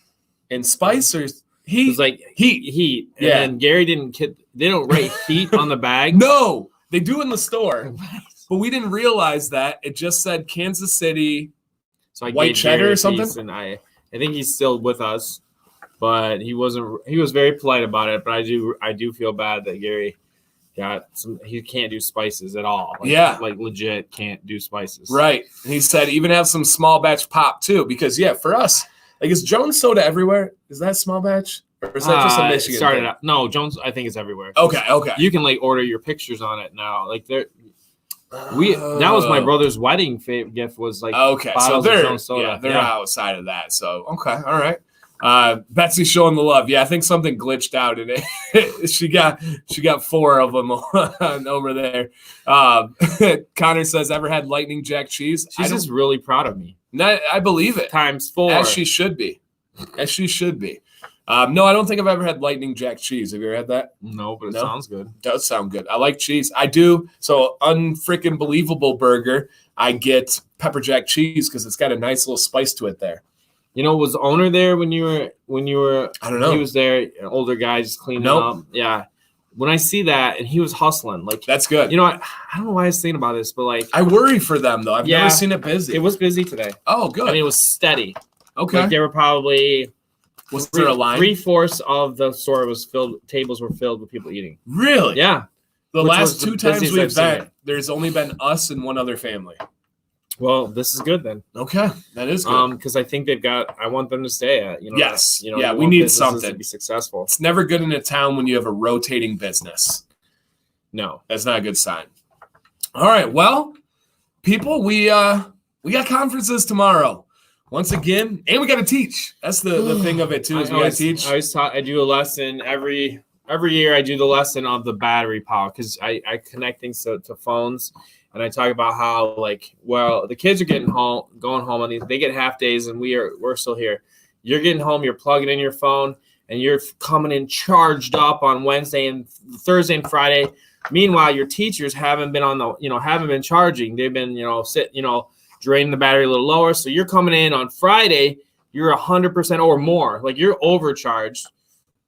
and spice or heat. It was like heat. And then Gary they don't write heat on the bag. No, they do in the store. But we didn't realize that. It just said Kansas City, so white cheddar or something. And I think he's still with us, but he was very polite about it. But I do feel bad that Gary he can't do spices at all. Like legit can't do spices. Right. And he said even have some small batch pop too, because for us, like is Jones Soda everywhere? Is that small batch? Or is that just a Michigan started thing? out. No, Jones, I think it's everywhere. Okay. You can like order your pictures on it now. Like that was my brother's wedding gift was like okay. So bottles of Jones soda. Yeah, they're outside of that. So okay, all right. Betsy's showing the love. Yeah, I think something glitched out in it. she got 4 of them over there. Connor says, "Ever had lightning jack cheese?" She's just really proud of me. I believe it. Times 4. As she should be. No, I don't think I've ever had lightning jack cheese. Have you ever had that? No, but it sounds good. It does sound good. I like cheese. I do. So unfreaking believable burger, I get pepper jack cheese because it's got a nice little spice to it there. You know, was the owner there when you were? I don't know. He was there, an older guy just cleaning up. Yeah. When I see that, and he was hustling, like that's good. You know, I don't know why I was thinking about this, but like I worry for them though. I've never seen it busy. It was busy today. Oh, good. I mean, it was steady. Okay. Like there were probably was there a line? 3/4 of the store was filled. Tables were filled with people eating. Really? Yeah. The last 2 times we've been, there's only been us and one other family. Well, this is good then. Okay, that is good. Because I think I want them to stay at. Yes. Yeah, we need something to be successful. It's never good in a town when you have a rotating business. No, that's not a good sign. All right, well, people, we got conferences tomorrow once again, and we got to teach. That's the thing of it too. Is we got to teach. I do a lesson every year. I do the lesson of the battery power because I connect things to phones. And I talk about how, like, well, the kids are going home on these. They get half days, and we're still here. You're getting home. You're plugging in your phone, and you're coming in charged up on Wednesday and Thursday and Friday. Meanwhile, your teachers haven't been charging. They've been, draining the battery a little lower. So you're coming in on Friday. You're 100% or more. Like you're overcharged,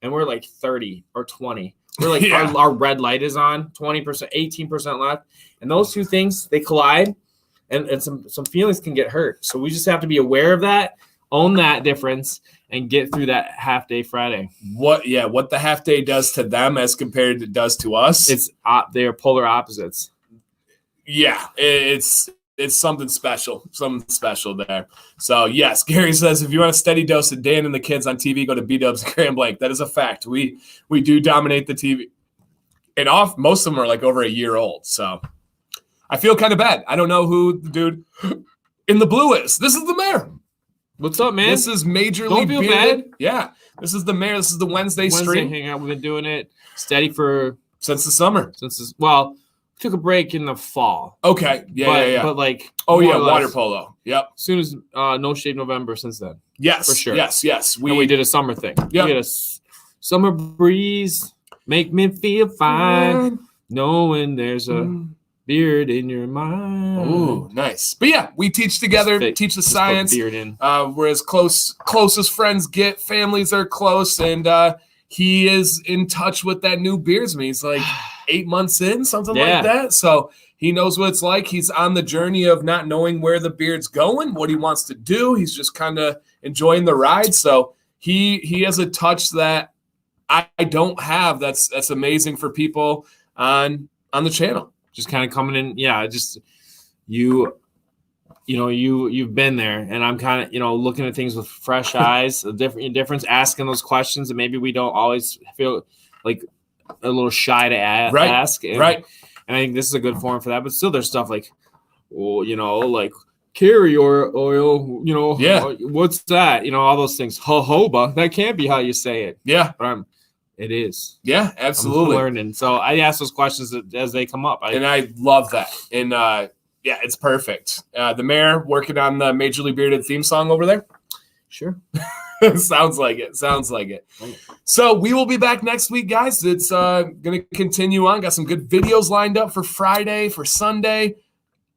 and we're like 30 or 20. We're like our red light is on 20%, 18% left. And those two things, they collide and some feelings can get hurt. So we just have to be aware of that, own that difference, and get through that half day Friday. What the half day does to them as compared to it does to us. They're polar opposites. Yeah, it's something special there. So yes, Gary says, if you want a steady dose of Dan and the kids on TV, go to B-Dubs and Grand Blank. That is a fact. We do dominate the TV. And most of them are like over a year old. So I feel kind of bad. I don't know who the dude in the blue is. This is the mayor. What's up, man? This is Mayjorly. Don't feel bad. Yeah. This is the mayor. This is the Wednesday stream. Hangout. We've been doing it steady since the summer. Took a break in the fall. Okay. Yeah. But like, water polo. Yep. As soon as No Shave November since then. Yes. For sure. Yes. We did a summer thing. Yep. We did a summer breeze. Make me feel fine. Knowing there's a beard in your mind. Ooh, nice. But yeah, we teach together, teach the science. Beard in. We're as close as friends get. Families are close, and he is in touch with that new beardsman. He's like 8 months in, something like that. So he knows what it's like. He's on the journey of not knowing where the beard's going, what he wants to do. He's just kind of enjoying the ride. So he has a touch that I don't have. That's amazing for people on the channel. Just kind of coming in, just you've been there, and I'm kind of looking at things with fresh eyes, a difference, asking those questions that maybe we don't always feel like a little shy to ask. And I think this is a good forum for that. But still, there's stuff like, like carrier oil, what's that? All those things. Jojoba, that can't be how you say it. Yeah, but it is. Yeah, absolutely. I'm learning. So I ask those questions as they come up. And I love that. And it's perfect. The mayor working on the Mayjorly Bearded theme song over there. Sure. Sounds like it. So we will be back next week, guys. It's going to continue on. Got some good videos lined up for Friday, for Sunday.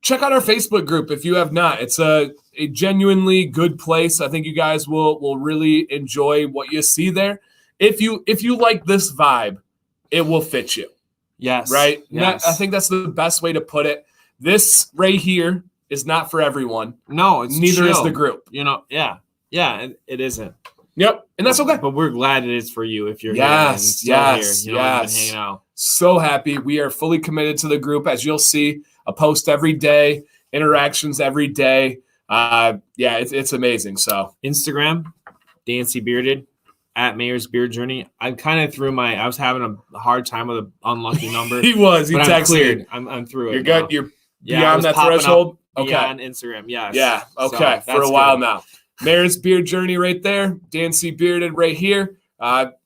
Check out our Facebook group if you have not. It's a genuinely good place. I think you guys will really enjoy what you see there. If you like this vibe, it will fit you. Yes. Right? Yes. I think that's the best way to put it. This right here is not for everyone. No, it's neither chill. Is the group. Yeah, it isn't. Yep, and that's okay. But we're glad it is for you if you're yes. Here, hanging out. So happy. We are fully committed to the group. As you'll see, a post every day, interactions every day. It's amazing. So Instagram, DanCBearded. at MayorsBeardedJourney. I kind of I was having a hard time with an unlucky number. He was. He but texted. I'm cleared. I'm through it. You're now. good. You're Yeah, beyond that threshold. Okay. On Instagram, yes. Yeah. Okay. So for a while good. now. MayorsBeardedJourney right there. DanCBearded right here.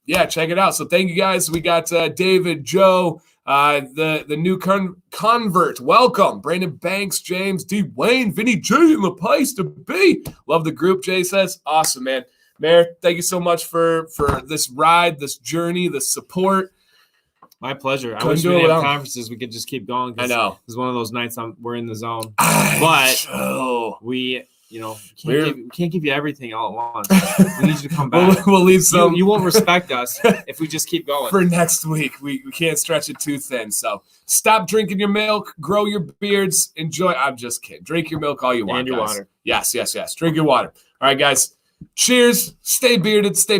Yeah, check it out. So thank you guys. We got David, Joe, the new convert. Welcome. Brandon Banks, James, D. Wayne, Vinny G in the place to be. Love the group, Jay says. Awesome, man. Mayor, thank you so much for this ride, this journey, this support. My pleasure. Couldn't I wish do we it didn't have without- conferences. We could just keep going. I know. It's one of those nights we're in the zone. But We can't give you everything all at once. We need you to come back. we'll leave some. You won't respect us if we just keep going. For next week. We can't stretch it too thin. So stop drinking your milk, grow your beards, enjoy. I'm just kidding. Drink your milk all you want. And your guys. water. Yes. Drink your water. All right, guys. Cheers. Stay bearded. Stay